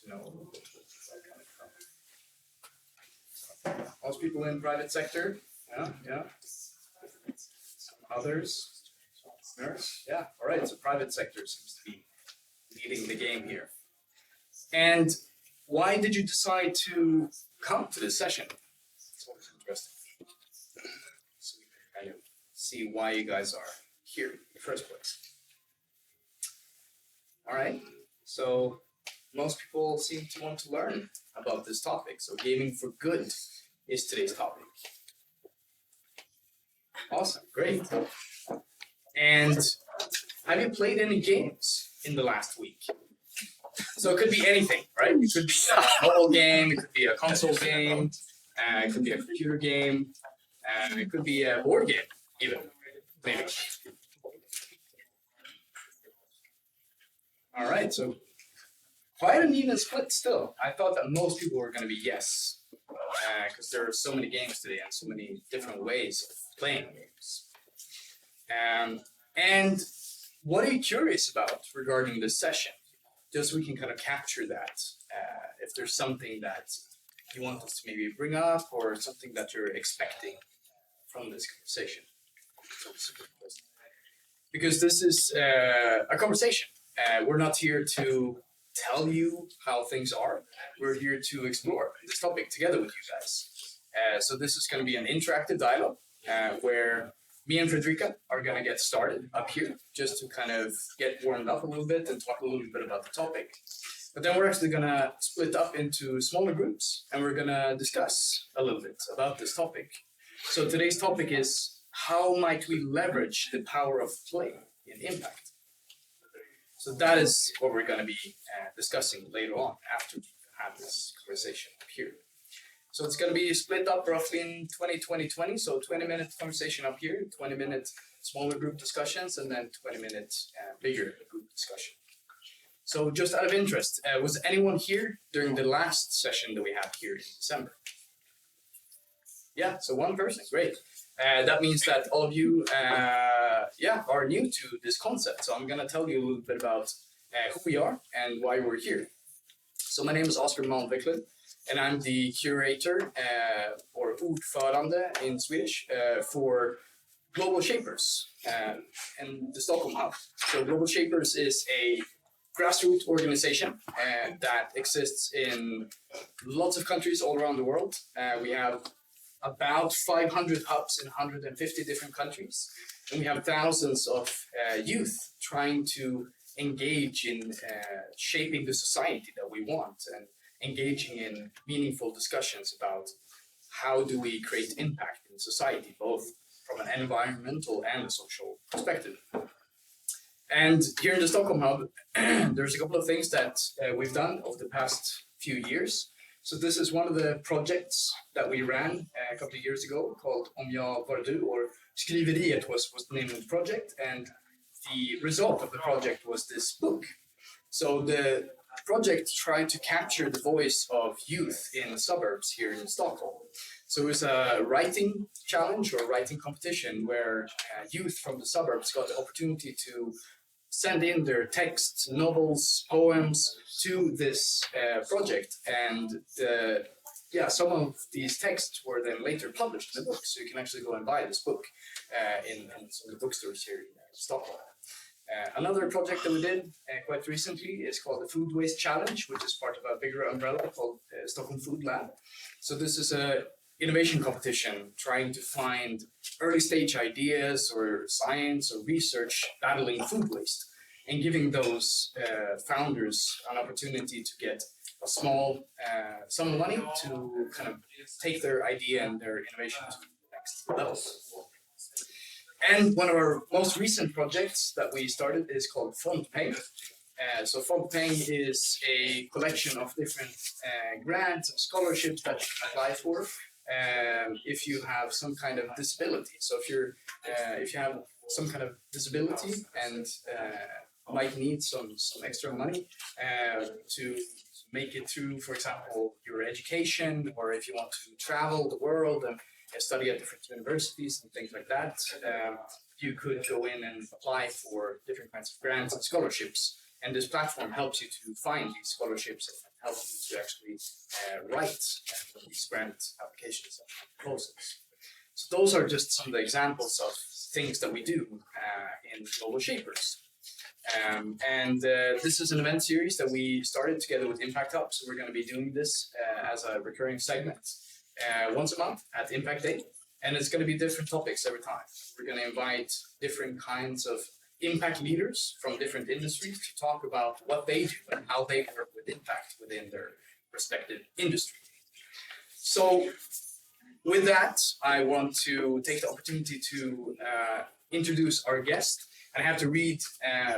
know where you're coming from. Most people in private sector, yeah. Some others, nurse, yeah. All right, so private sector seems to be leading the game here. And why did you decide to come to this session? It's always interesting. So we can kind of see why you guys are here in the first place. All right, so most people seem to want to learn about this topic. So gaming for good is today's topic. Awesome, great. And have you played any games in the last week? So it could be anything, right? It could be a mobile game, it could be a console game, it could be a computer game, it could be a board game even, maybe. All right, so quite an even split still. I thought that most people were going to be yes, because there are so many games today and so many different ways of playing games. And what are you curious about regarding this session? Just so we can kind of capture that. If there's something that you want us to maybe bring up or something that you're expecting from this conversation. Because this is a conversation. We're not here to tell you how things are. We're here to explore this topic together with you guys. So this is going to be an interactive dialogue where me and Fredrika are going to get started up here just to kind of get warmed up a little bit and talk a little bit about the topic. But then we're actually going to split up into smaller groups and we're going to discuss a little bit about this topic. So today's topic is how might we leverage the power of play in impact? So that is what we're going to be discussing later on after we have this conversation up here. So it's going to be split up roughly in 20-20-20, so 20-minute conversation up here, 20-minute smaller group discussions, and then 20-minute bigger group discussion. So just out of interest, was anyone here during the last session that we had here in December? Yeah, so one person, great. That means that all of you are new to this concept. So I'm gonna tell you a little bit about who we are and why we're here. So my name is Oscar Malmviklund, and I'm the curator, or ordförande in Swedish, for Global Shapers and the Stockholm Hub. So Global Shapers is a grassroots organization that exists in lots of countries all around the world. We have about 500 hubs in 150 different countries, and we have thousands of youth trying to engage in shaping the society that we want and engaging in meaningful discussions about how do we create impact in society, both from an environmental and a social perspective. And here in the Stockholm Hub, there's a couple of things that we've done over the past few years. So this is one of the projects that we ran a couple of years ago called Om jag var du, or Skriveriet was the name of the project. And the result of the project was this book. So the project tried to capture the voice of youth in the suburbs here in Stockholm. So it was a writing challenge or writing competition where youth from the suburbs got the opportunity to send in their texts, novels, poems to this project. And some of these texts were then later published in the book. So you can actually go and buy this book in some of the bookstores here in Stockholm. Another project that we did quite recently is called the Food Waste Challenge, which is part of a bigger umbrella called Stockholm Food Lab. So this is a innovation competition trying to find early stage ideas or science or research battling food waste and giving those founders an opportunity to get a small sum of money to kind of take their idea and their innovation to the next level. And one of our most recent projects that we started is called Fondpeng. So Fondpeng is a collection of different grants and scholarships that you can apply for if you have some kind of disability. So if you have some kind of disability and might need some extra money to make it through, for example, your education, or if you want to travel the world and study at different universities and things like that, you could go in and apply for different kinds of grants and scholarships. And this platform helps you to find these scholarships and helps you to actually write these grant applications and proposals. So those are just some of the examples of things that we do in Global Shapers. This is an event series that we started together with Impact Hub. So we're going to be doing this as a recurring segment once a month at Impact Day. And it's going to be different topics every time. We're going to invite different kinds of impact leaders from different industries to talk about what they do and how they work with impact within their respective industry. So with that, I want to take the opportunity to introduce our guest. And I have to read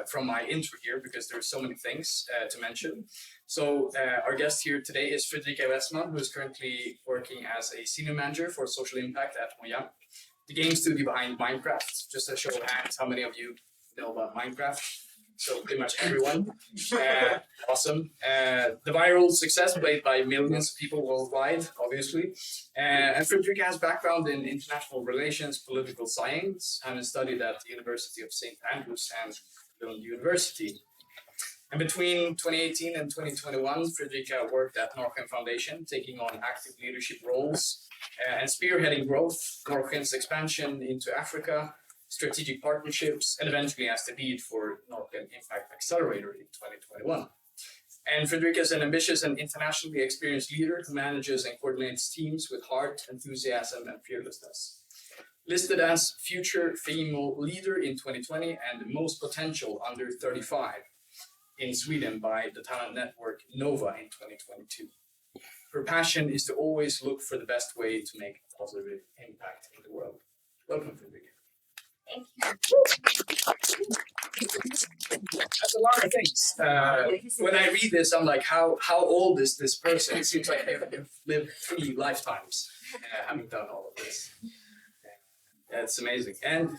from my intro here because there's so many things to mention. So our guest here today is Fredrika Westman, who is currently working as a senior manager for social impact at Mojang, the game studio behind Minecraft. Just a show of hands, how many of you know about Minecraft? So pretty much everyone. Awesome. The viral success played by millions of people worldwide, obviously. And Fredrika has background in international relations, political science, having studied at the University of St. Andrews and Lund University. And between 2018 and 2021, Fredrika worked at Norrsken Foundation, taking on active leadership roles and spearheading growth, Norrsken's expansion into Africa, strategic partnerships, and eventually as the lead for Norrsken Impact Accelerator in 2021. And Fredrika is an ambitious and internationally experienced leader who manages and coordinates teams with heart, enthusiasm, and fearlessness. Listed as Future Female Leader in 2020 and Most Potential Under 35 in Sweden by the talent network Nova in 2022. Her passion is to always look for the best way to make a positive impact in the world. Welcome, Fredrika. Thank you. That's a lot of things. When I read this, I'm like, how old is this person? It seems like they've lived 3 lifetimes having done all of this. That's amazing. And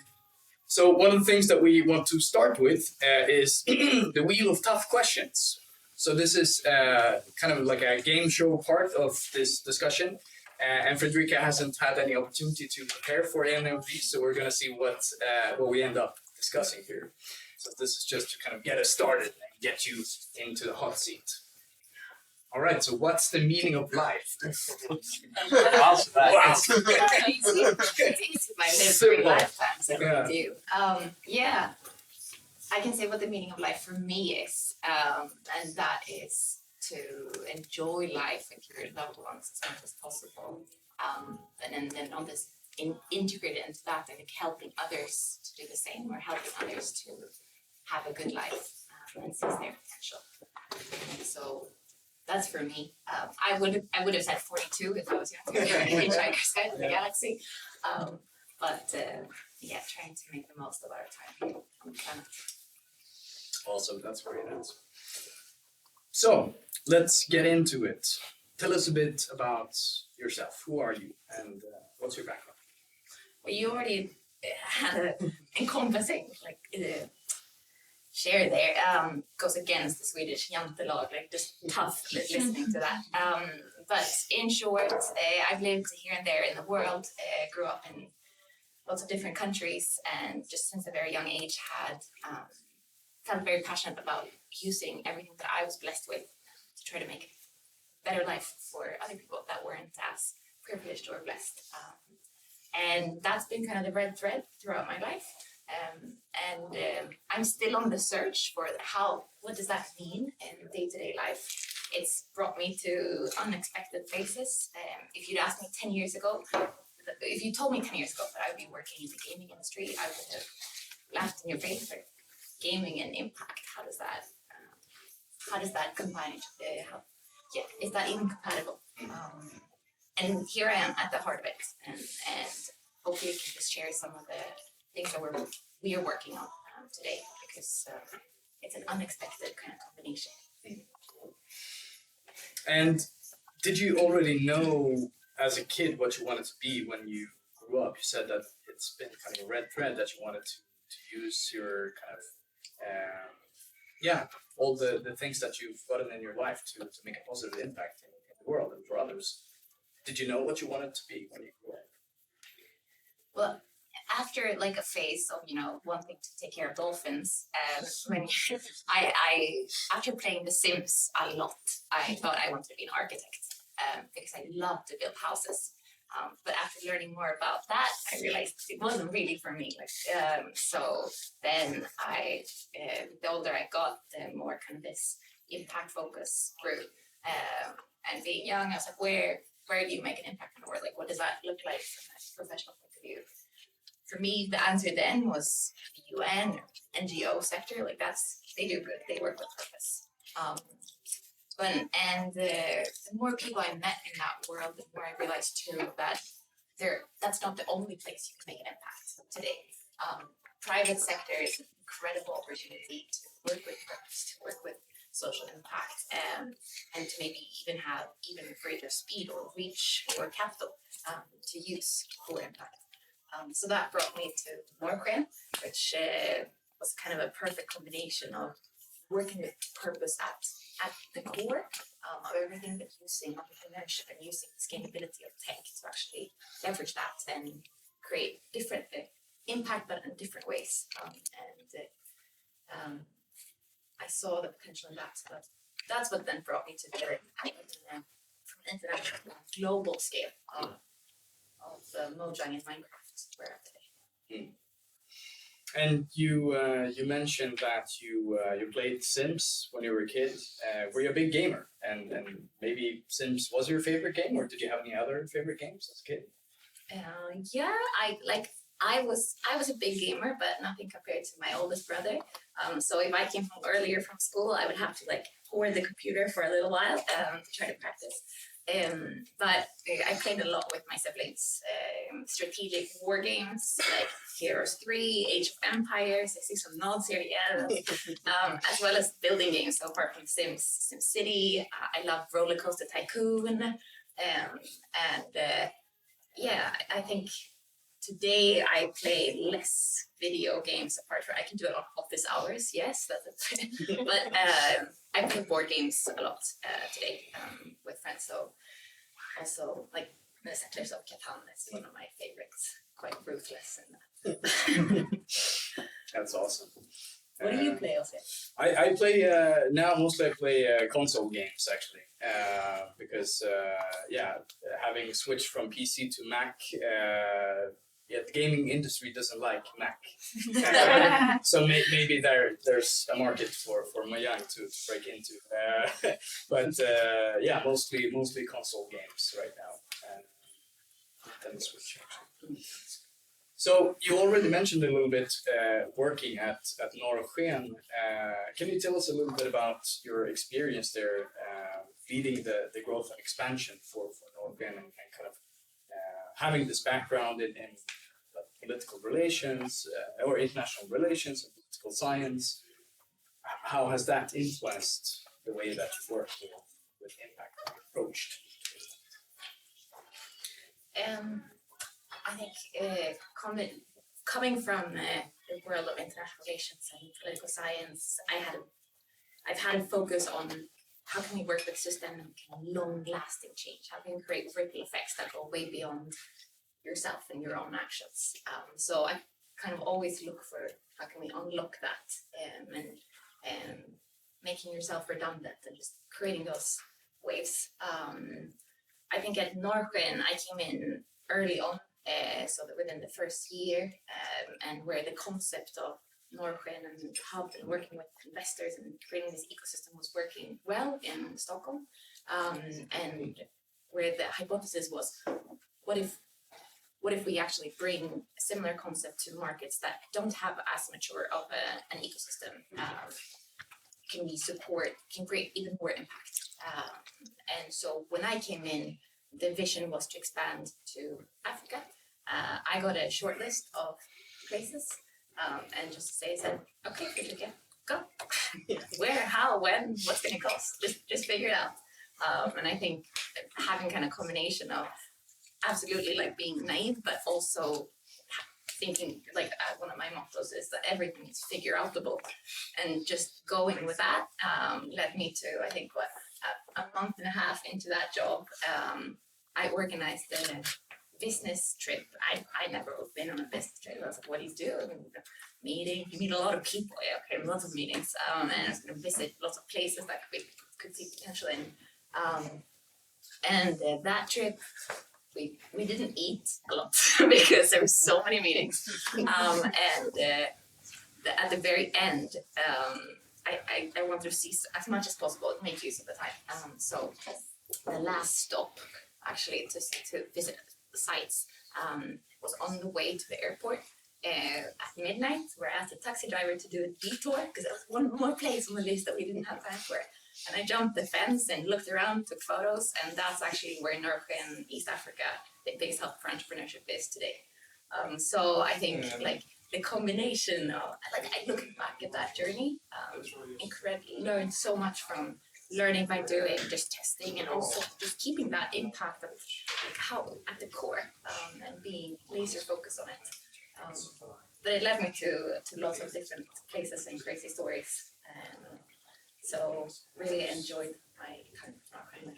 So one of the things that we want to start with is the wheel of tough questions. So this is kind of like a game show part of this discussion. And Frederica hasn't had any opportunity to prepare for any of these, so we're going to see what we end up discussing here. So this is just to kind of get us started and get you into the hot seat. All right, so what's the meaning of life? Wow. It's easy by live 3 lifetimes, I really do. Yeah, I can say what the meaning of life for me is, and that is to enjoy life with your loved ones as much as possible. And then on this integrated into that, I think helping others to do the same, or helping others to have a good life and seize their potential. So that's for me. I would have said 42 if I was younger, hitchhiker's guide to the galaxy. But yeah, trying to make the most of our time here on the planet. Awesome, that's great answer. So let's get into it. Tell us a bit about yourself. Who are you, and what's your background? Well, you already had an encompassing share there. Goes against the Swedish jantelag, like just tough listening to that. But in short, I've lived here and there in the world. Grew up in lots of different countries, and just since a very young age felt very passionate about using everything that I was blessed with to try to make a better life for other people that weren't as privileged or blessed. And that's been kind of the red thread throughout my life. I'm still on the search for what does that mean in day-to-day life. It's brought me to unexpected places. If you'd asked me 10 years ago, if you told me 10 years ago that I would be working in the gaming industry, I would have laughed in your face. Like, gaming and impact, how does that combine? Is that even compatible? And here I am at the heart of it, and hopefully I can just share some of the things that we are working on today, because it's an unexpected kind of combination. And did you already know as a kid what you wanted to be when you grew up? You said that it's been kind of a red thread that you wanted to use your kind of all the things that you've gotten in your life to make a positive impact in the world and for others. Did you know what you wanted to be when you grew up? Well, after like a phase of wanting to take care of dolphins, when after playing The Sims a lot, I thought I wanted to be an architect because I love to build houses. But after learning more about that, I realized it wasn't really for me. So then the older I got, the more kind of this impact focus grew. And being young, I was like, where do you make an impact in the world? Like, what does that look like from a professional point of view? For me, the answer then was the UN or NGO sector. Like they do good. They work with purpose. The more people I met in that world, the more I realized too that that's not the only place you can make an impact today. Private sector is an incredible opportunity to work with purpose, to work with social impact, and to maybe even have even greater speed or reach or capital to use for impact. So that brought me to Norcran, which was kind of a perfect combination of working with purpose at the core of everything, but using entrepreneurship and using the scalability of tech to actually leverage that and create different impact, but in different ways. I saw the potential in that. So that's what then brought me to the from an international global scale of Mojang and Minecraft where I'm today. And you mentioned that you played Sims when you were a kid. Were you a big gamer? And maybe Sims was your favorite game, or did you have any other favorite games as a kid? I was a big gamer, but nothing compared to my oldest brother. So if I came home earlier from school, I would have to hoard the computer for a little while to try to practice. But I played a lot with my siblings. Strategic war games like Heroes 3, Age of Empires. I see some nods here, as well as building games. So apart from Sims, SimCity, I love Roller Coaster Tycoon, I think to today I play less video games apart from I can do it on office hours. Yes, that's it. But I play board games a lot today with friends. So also like the Settlers of Catan is one of my favorites. Quite ruthless in that. That's awesome. What do you play, Oscar? I play now mostly I play console games actually because having switched from PC to Mac, the gaming industry doesn't like Mac, so maybe there's a market for Mojang to break into, but mostly console games right now, and then Switch actually. So you already mentioned a little bit working at Norrsken. Can you tell us a little bit about your experience there, leading the growth and expansion for Norrsken, and kind of having this background in political relations or international relations and political science? How has that influenced the way that you work with impact and approached? I think coming from the world of international relations and political science, I've had a focus on how can we work with systemic and long-lasting change? How can we create ripple effects that go way beyond yourself and your own actions? So I kind of always look for how can we unlock that and making yourself redundant and just creating those waves. I think at Norrsken I came in early on. So that within the first year, and where the concept of Norrsken and hub and working with investors and creating this ecosystem was working well in Stockholm, and where the hypothesis was, what if we actually bring a similar concept to markets that don't have as mature of an ecosystem? Can create even more impact? And so when I came in, the vision was to expand to Africa. I got a short list of places, and just said, okay, Fredrika, go. Where, how, when, what's going to cost? Just figure it out. And I think having kind of combination of absolutely like being naive, but also thinking like one of my mottos is that everything is figure outable, and just going with that led me to, I think, a month and a half into that job, I organized a business trip. I never been on a business trip. I was like, what do you do? Meeting. You meet a lot of people. Yeah, okay, lots of meetings. And I was going to visit lots of places that we could see potential in. And that trip, we didn't eat a lot because there were so many meetings. At the very end, I wanted to see as much as possible, make use of the time. So the last stop, actually, to visit the sites was on the way to the airport at midnight. Where I asked a taxi driver to do a detour because there was one more place on the list that we didn't have time for. And I jumped the fence and looked around, took photos, and that's actually where Norrsken East Africa, the biggest hub for entrepreneurship, is today. So I think like the combination of, like, I look back at that journey, incredibly learned so much from learning by doing, just testing, and also just keeping that impact of like how at the core, and being laser focused on it. But it led me to lots of different places and crazy stories. So really enjoyed my time.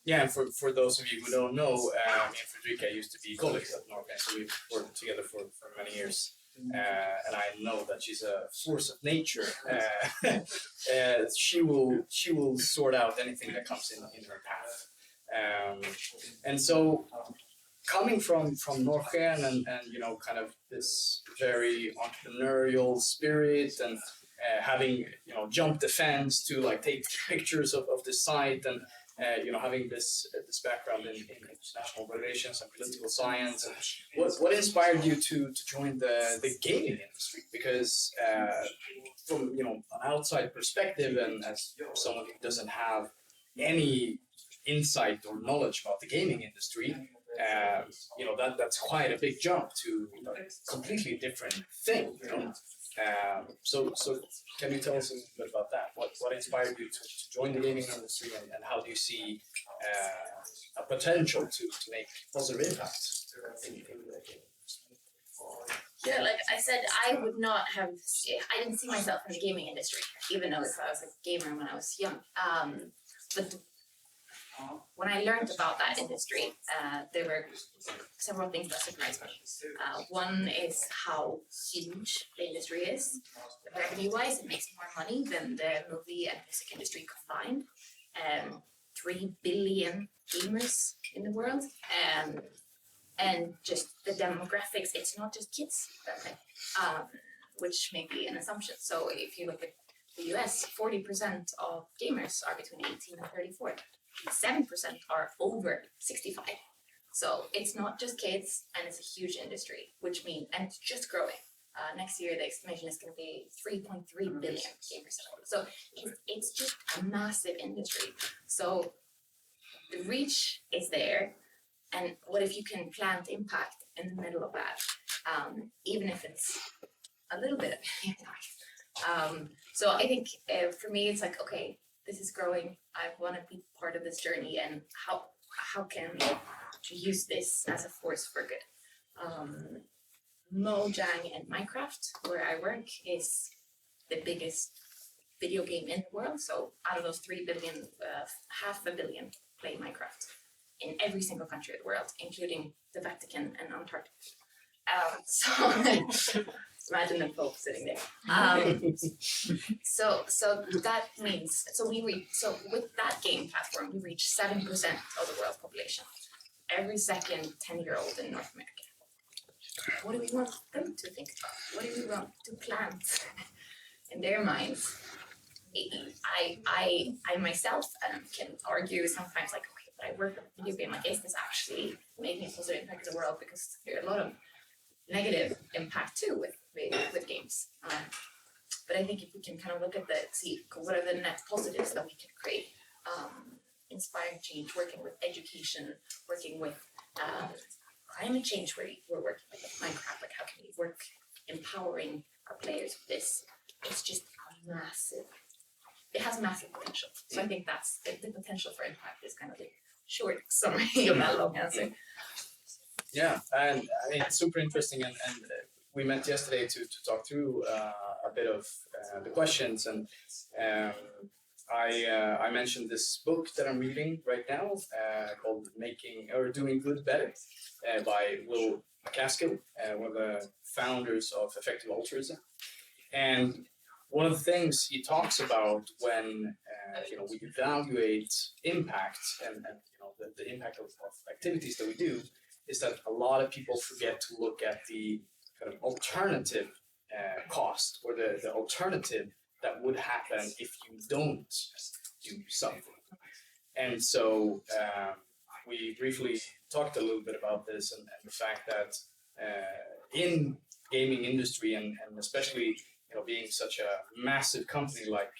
Yeah, and for those of you who don't know, me and Fredrika used to be colleagues at Norrsken, so we've worked together for many years. And I know that she's a force of nature. She will sort out anything that comes in her path. And so coming from Norrsken and kind of this very entrepreneurial spirit, and having jumped the fence to like take pictures of the site, and having this background in international relations and political science, what inspired you to join the gaming industry? Because from an outside perspective, and as someone who doesn't have any insight or knowledge about the gaming industry, that's quite a big jump to a completely different thing. So can you tell us a little bit about that? What inspired you to join the gaming industry, and how do you see a potential to make positive impact in the gaming? Yeah, like I said, I didn't see myself in the gaming industry, even though I was a gamer when I was young. But when I learned about that industry, there were several things that surprised me. One is how huge the industry is. Revenue-wise, it makes more money than the movie and music industry combined. 3 billion gamers in the world. And just the demographics, it's not just kids that play, which may be an assumption. So if you look at the US, 40% of gamers are between 18 and 34. 7% are over 65. So it's not just kids, and it's a huge industry, which means, and it's just growing. Next year, the estimation is going to be 3.3 billion gamers. So it's just a massive industry. So the reach is there. And what if you can plant impact in the middle of that, even if it's a little bit of impact? So I think for me, it's like, okay, this is growing. I want to be part of this journey, and how can we use this as a force for good? Mojang and Minecraft, where I work, is the biggest video game in the world. So out of those 3 billion, 500 million play Minecraft in every single country of the world, including the Vatican and Antarctica. So imagine them folks sitting there. So that means, so with that game platform, we reach 7% of the world's population. Every second 10-year-old in North America. What do we want them to think about? What do we want to plant in their minds? I myself can argue sometimes, like, okay, but I work with a video game, like, is this actually making a positive impact in the world? Because there are a lot of negative impact too with games. But I think if we can kind of look at see what are the net positives that we can create, inspiring change, working with education, working with climate change, where we're working with Minecraft, like how can we work empowering our players with this? It's just it has massive potential. So I think that's the potential for impact is kind of the short summary of that long answer. Yeah, and I mean, it's super interesting, and we met yesterday to talk through a bit of the questions, and I mentioned this book that I'm reading right now called Doing Good Better by Will McCaskill, one of the founders of Effective Altruism. And one of the things he talks about when we evaluate impact and the impact of activities that we do is that a lot of people forget to look at the kind of alternative cost, or the alternative that would happen if you don't do something. And so we briefly talked a little bit about this, and the fact that in gaming industry, and especially being such a massive company like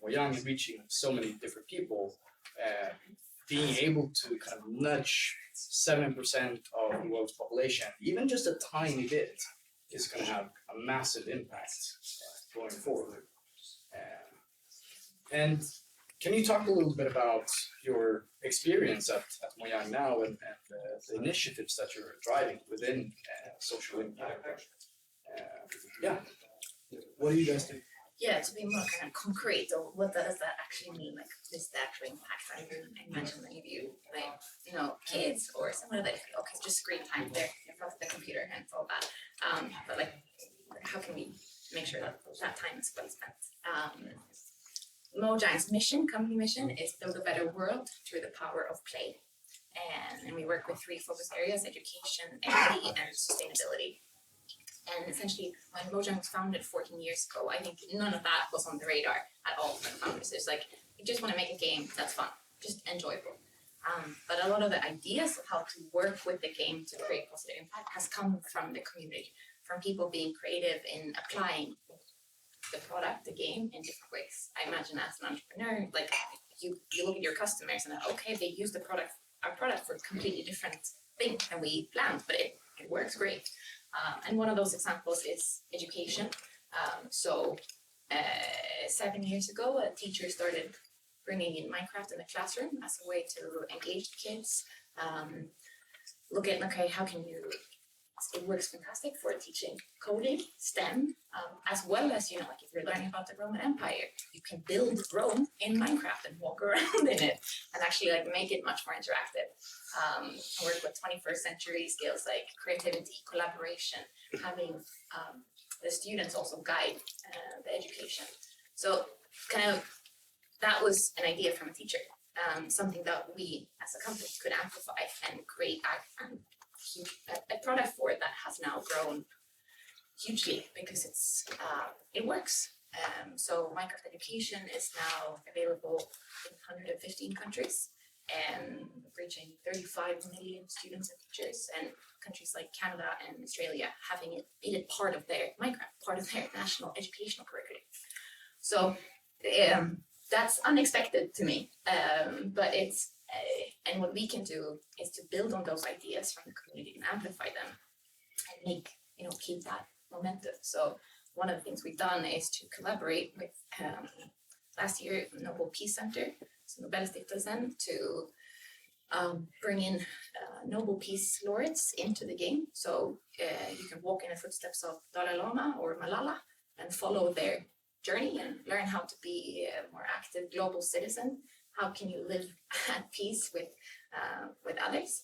Mojang, and reaching so many different people, being able to kind of nudge 7% of the world's population, even just a tiny bit, is going to have a massive impact going forward. And can you talk a little bit about your experience at Mojang now, and the initiatives that you're driving within social impact? Yeah. What do you guys do? Yeah, to be more kind of concrete, or what does that actually mean? Like, this is the actual impact. I imagine many of you, like, kids or someone that, okay, just screen time, they're in front of the computer and all that. But like, how can we make sure that that time is well spent? Mojang's company mission, is build a better world through the power of play. And we work with 3 focus areas: education, equity, and sustainability. And essentially, when Mojang was founded 14 years ago, I think none of that was on the radar at all for the founders. It's like, you just want to make a game that's fun, just enjoyable. But a lot of the ideas of how to work with the game to create positive impact has come from the community, from people being creative in applying the product, the game, in different ways. I imagine as an entrepreneur, like, you look at your customers and okay, they use our product for a completely different thing than we planned, but it works great. And one of those examples is education. So 7 years ago, a teacher started bringing in Minecraft in the classroom as a way to engage the kids. Look at, okay, how can you, it works fantastic for teaching coding, STEM, as well as, you know, like if you're learning about the Roman Empire, you can build Rome in Minecraft and walk around in it and actually like make it much more interactive. Work with 21st century skills like creativity, collaboration, having the students also guide the education. So kind of that was an idea from a teacher, something that we as a company could amplify and create a product for it that has now grown hugely because it works. So Minecraft education is now available in 115 countries and reaching 35 million students and teachers, and countries like Canada and Australia having it made it part of their Minecraft, part of their national educational curriculum. So that's unexpected to me, but it's and what we can do is to build on those ideas from the community and amplify them and make, you know, keep that momentum. So one of the things we've done is to collaborate with last year Nobel Peace Center, so Nobelstiftelsen, to bring in Nobel Peace laureates into the game. So you can walk in the footsteps of Dalai Lama or Malala and follow their journey and learn how to be a more active global citizen. How can you live at peace with others?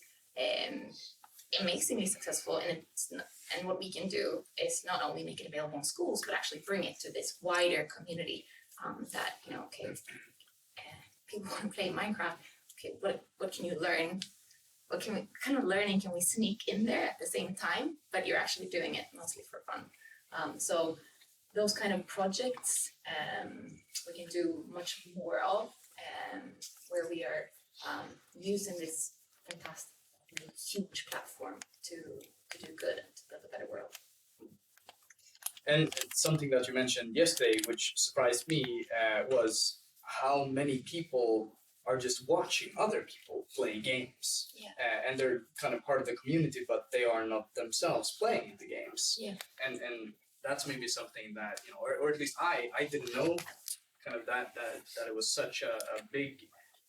Amazingly successful, and what we can do is not only make it available in schools, but actually bring it to this wider community. That, you know, okay, people want to play Minecraft. Okay, what can you learn? What kind of learning can we sneak in there at the same time? But you're actually doing it mostly for fun. So those kind of projects we can do much more of, where we are using this fantastic, huge platform to do good and to build a better world. And something that you mentioned yesterday, which surprised me, was how many people are just watching other people play games. Yeah. And they're kind of part of the community, but they are not themselves playing the games. Yeah. And that's maybe something that, you know, or at least I didn't know kind of that it was such a big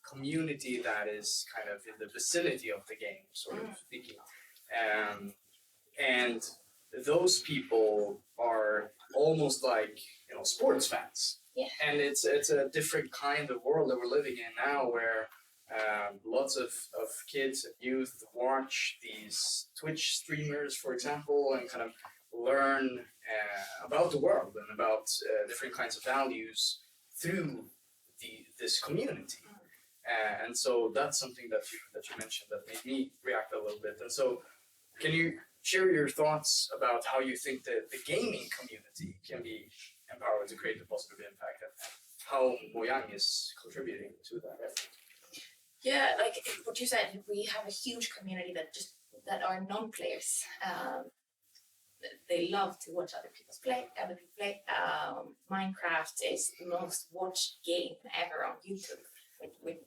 community that is kind of in the vicinity of the game, sort of speaking. And those people are almost like, you know, sports fans. Yeah. And it's a different kind of world that we're living in now, where lots of kids and youth watch these Twitch streamers, for example, and kind of learn about the world and about different kinds of values through this community. And so that's something that you mentioned that made me react a little bit. And so can you share your thoughts about how you think that the gaming community can be empowered to create a positive impact, and how Mojang is contributing to that effort? Yeah, like what you said, we have a huge community that are non-players. They love to watch other people play. Minecraft is the most watched game ever on YouTube, with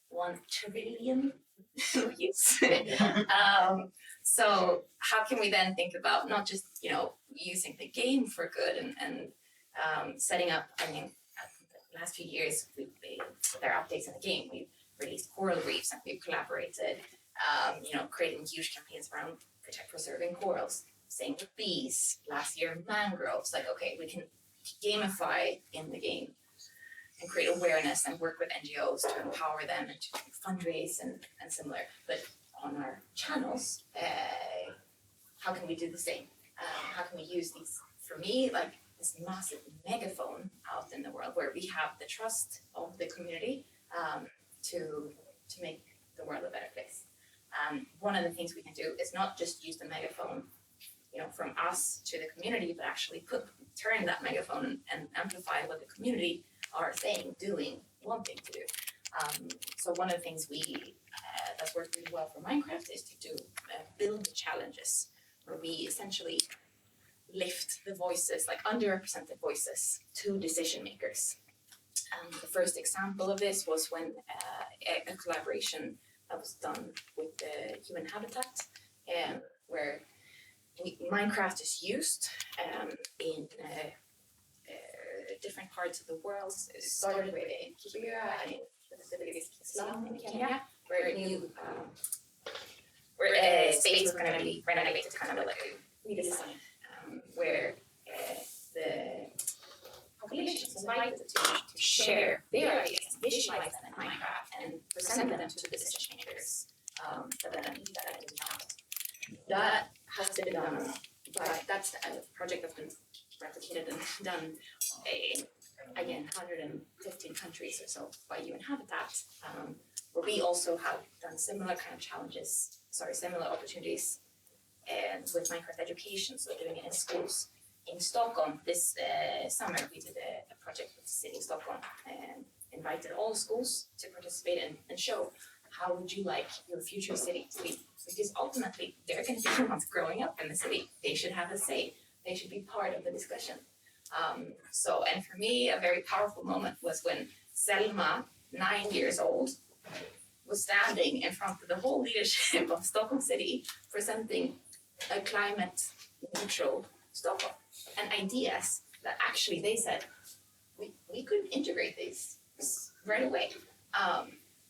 1 trillion views. So how can we then think about not just, you know, using the game for good and setting up? I mean, the last few years, there are updates in the game. We've released coral reefs and we've collaborated, you know, creating huge campaigns around preserving corals. Same with bees. Last year, mangroves. Like, okay, we can gamify in the game and create awareness and work with NGOs to empower them and to fundraise and similar. But on our channels, how can we do the same? How can we use these, for me, like this massive megaphone out in the world where we have the trust of the community to make the world a better place. One of the things we can do is not just use the megaphone, you know, from us to the community, but actually turn that megaphone and amplify what the community are saying, doing, wanting to do. So one of the things that's worked really well for Minecraft is to do build challenges, where we essentially lift the voices, like underrepresented voices, to decision makers. The first example of this was when a collaboration that was done with the Human Habitat, where Minecraft is used in to the world. It started with in Kibera and the biggest slum in Kenya, where a new space was going to be renovated, kind of like a redesign, where the population was invited to share their ideas, visualize them in Minecraft, and present them to the decision makers. But then that didn't happen. That has been done, but that's a project that's been replicated and done in, again, 115 countries or so by UN Habitat, where we also have done similar kind of challenges, similar opportunities, and with Minecraft education, so doing it in schools. In Stockholm this summer, we did a project with the city of Stockholm and invited all schools to participate and show how would you like your future city to be? Because ultimately, they're going to be the ones growing up in the city. They should have a say. They should be part of the discussion. And for me, a very powerful moment was when Selma, 9 years old, was standing in front of the whole leadership of Stockholm City, presenting a climate neutral Stockholm and ideas that actually they said we could integrate these right away.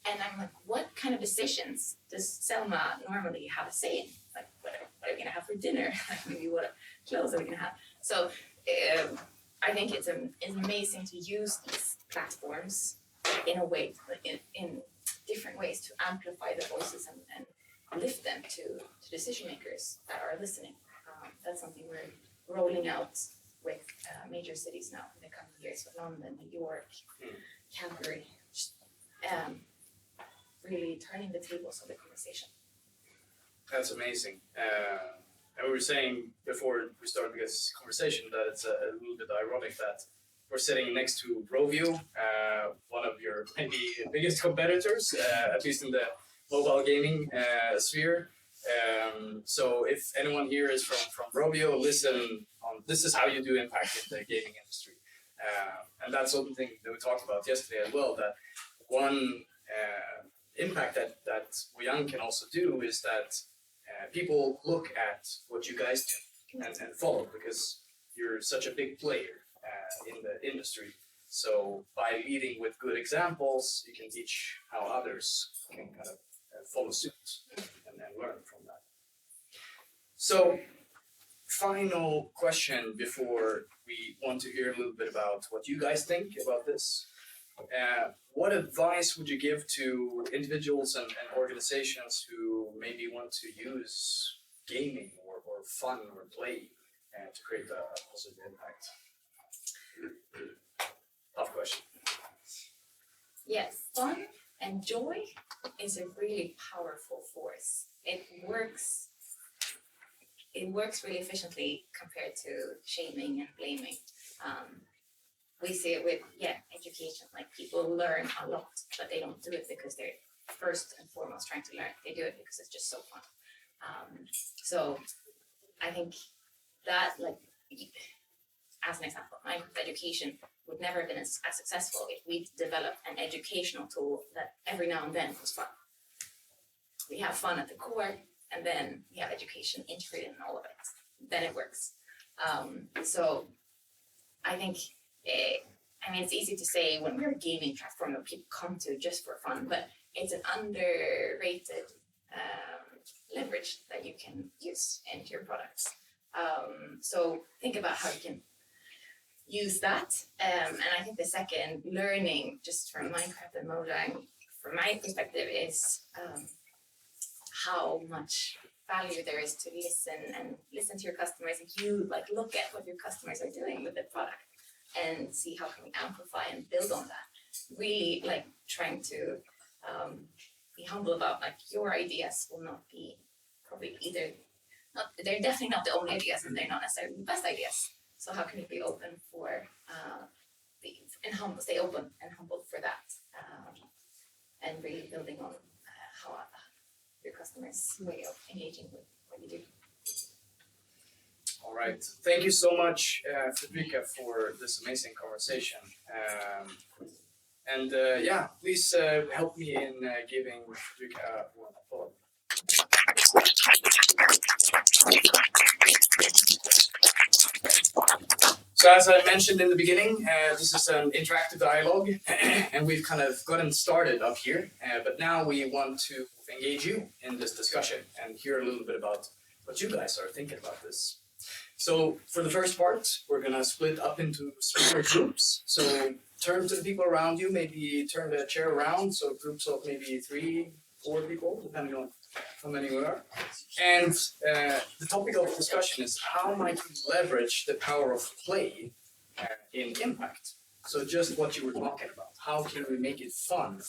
And I'm like, what kind of decisions does Selma normally have a say in? Like, what are we gonna have for dinner? Like, maybe what clothes are we gonna have? So I think it's amazing to use these platforms in a way, in different ways to amplify the voices and lift them to decision makers that are listening. That's something we're rolling out with major cities now in the coming years, with London, New York, Calgary, really turning the tables of the conversation. That's amazing. And we were saying before we started this conversation that it's a little bit ironic that we're sitting next to Rovio, one of your maybe biggest competitors, at least in the mobile gaming sphere. So if anyone here is from Rovio, listen on this is how you do impact in the gaming industry. And that's something that we talked about yesterday as well, that one impact that Young can also do is that people look at what you guys do and follow, because you're such a big player in the industry. So by leading with good examples, you can teach how others can kind of follow suit and then learn from that. So final question before we want to hear a little bit about what you guys think about this. What advice would you give to individuals and organizations who maybe want to use gaming or fun or play to create a positive impact? Tough question. Yes, fun and joy is a really powerful force. It works really efficiently compared to shaming and blaming. We see it with education. Like, people learn a lot, but they don't do it because they're first and foremost trying to learn. They do it because it's just so fun. So I think that, like, as an example, Minecraft education would never have been as successful if we developed an educational tool that every now and then was fun. We have fun at the core, and then we have education integrated in all of it. Then it works. So I think, it's easy to say when we're a gaming platform that people come to just for fun, but it's an underrated leverage that you can use into your products. So think about how you can use that. And I think the second, learning just from Minecraft and Mojang, from my perspective, is how much value there is to listen to your customers. If you look at what your customers are doing with the product and see how can we amplify and build on that. Really trying to be humble about your ideas will not be probably they're definitely not the only ideas, and they're not necessarily the best ideas. So how can you be open for stay open and humble for that, and really building on how your customers' way of engaging with what you do. All right. Thank you so much, Fredrika, for this amazing conversation. Please help me in giving Fredrika a warm applause. So as I mentioned in the beginning, this is an interactive dialogue, and we've kind of gotten started up here. But now we want to engage you in this discussion and hear a little bit about what you guys are thinking about this. So for the first part, we're gonna split up into smaller groups. So turn to the people around you, maybe turn the chair around. So groups of maybe 3, 4 people, depending on how many we are. And the topic of discussion is how might we leverage the power of play in impact? So just what you were talking about. How can we make it fun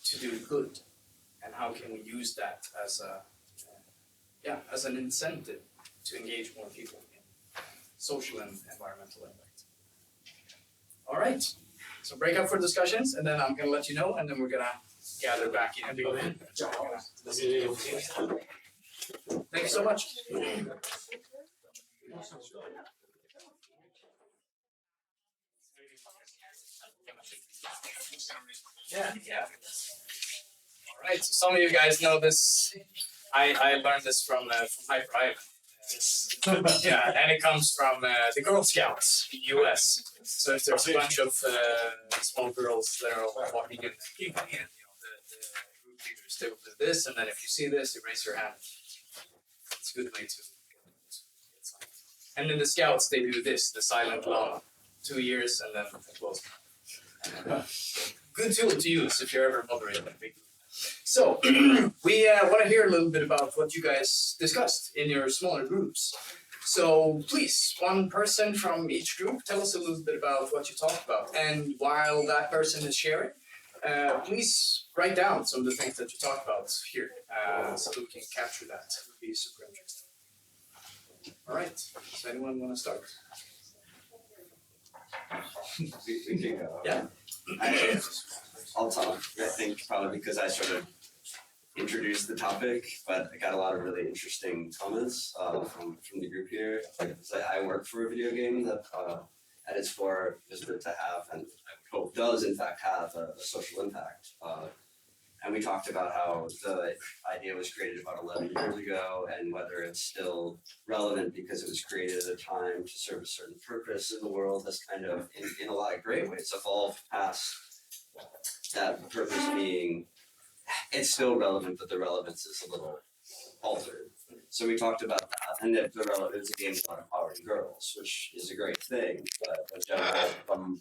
to do good? And how can we use that as as an incentive to engage more people in social and environmental impact? All right. So break up for discussions, and then I'm gonna let you know, and then we're gonna gather back in. Thank you so much. Yeah. All right. So some of you guys know this. I learned this from Hyper Ivan. Yeah, and it comes from the Girl Scouts in the US. So if there's a bunch of small girls that are walking in, the group leaders, they will do this, and then if you see this, you raise your hand. It's a good way to get something. And in the Scouts, they do this, the silent lama, 2 years, and then it close. Good tool to use if you're ever moderating a big group. So, we want to hear a little bit about what you guys discussed in your smaller groups. So, please, one person from each group, tell us a little bit about what you talked about. And while that person is sharing, please write down some of the things that you talked about here, so we can capture that. It would be super interesting. All right, does anyone want to start? We can go. Yeah. I'll talk. I think probably because I sort of introduced the topic, but I got a lot of really interesting comments from the group here. I work for a video game that at its core is meant to have, and I hope does in fact have a social impact. And we talked about how the idea was created about 11 years ago and whether it's still relevant because it was created at a time to serve a certain purpose in the world has kind of, in a lot of great ways, evolved past that purpose being, it's still relevant, but the relevance is a little altered. So we talked about that, and that the relevance of games about empowering girls, which is a great thing, but in general, from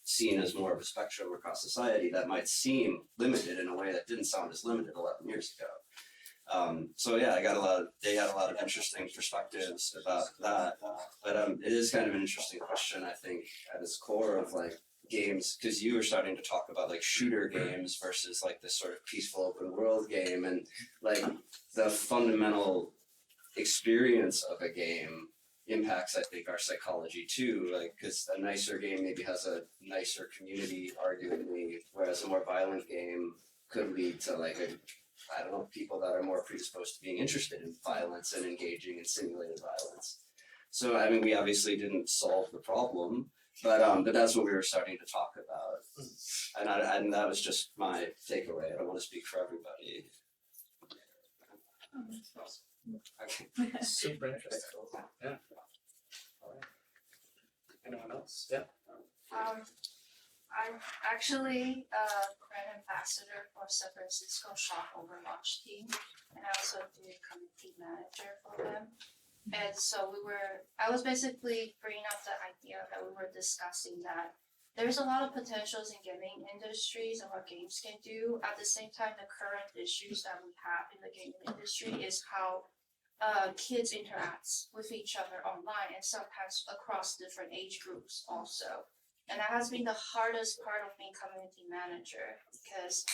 seen as more of a spectrum across society, that might seem limited in a way that didn't sound as limited 11 years ago. So yeah, they had a lot of interesting perspectives about that, but it is kind of an interesting question, I think, at its core of like games, because you were starting to talk about like shooter games versus like this sort of peaceful open world game, and like the fundamental experience of a game impacts, I think, our psychology too, like because a nicer game maybe has a nicer community arguably, whereas a more violent game could lead to like I don't know, people that are more predisposed to being interested in violence and engaging in simulated violence. So I mean, we obviously didn't solve the problem, but that's what we were starting to talk about, and that was just my takeaway. I don't want to speak for everybody. Okay. Super interesting. Yeah. All right. Anyone else? Yeah. I'm actually a brand ambassador for San Francisco Shop Overwatch team, and I also do community manager for them. And so I was basically bringing up the idea that we were discussing that there's a lot of potentials in gaming industries and what games can do. At the same time, the current issues that we have in the gaming industry is how kids interact with each other online and sometimes across different age groups also. And that has been the hardest part of being community manager, because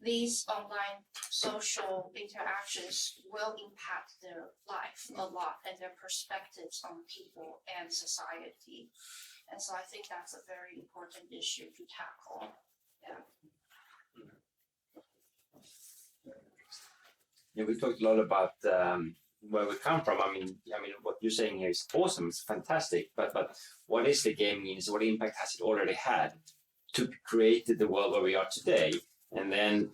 these online social interactions will impact their life a lot and their perspectives on people and society. And so I think that's a very important issue to tackle. Yeah. Yeah, we talked a lot about where we come from. I mean, what you're saying here is awesome. It's fantastic. But what is the gaming industry? What impact has it already had to create the world where we are today? And then,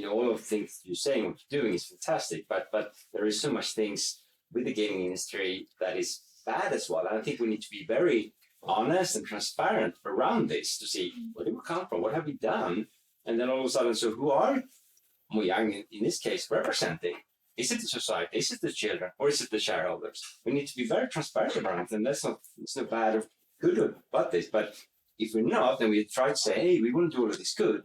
all of the things you're saying, what you're doing is fantastic. But there is so much things with the gaming industry that is bad as well. And I think we need to be very honest and transparent around this to see where do we come from, what have we done, and then all of a sudden, so who are Mojang in this case representing? Is it the society? Is it the children? Or is it the shareholders? We need to be very transparent around it, and it's not bad or good about this. But if we're not, then we try to say, hey, we want to do all of this good.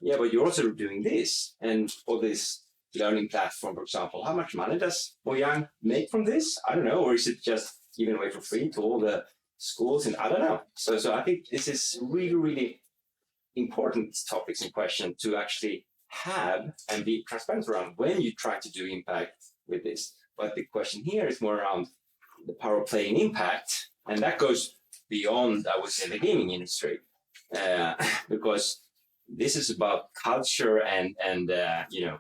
Yeah, but you're also doing this, and all this learning platform, for example. How much money does Mojang make from this? I don't know. Or is it just given away for free to all the schools? And I don't know. So I think this is really, really important topics in question to actually have and be transparent around when you try to do impact with this. But the question here is more around the power of play and impact, and that goes beyond, I would say, the gaming industry, because this is about culture and you know,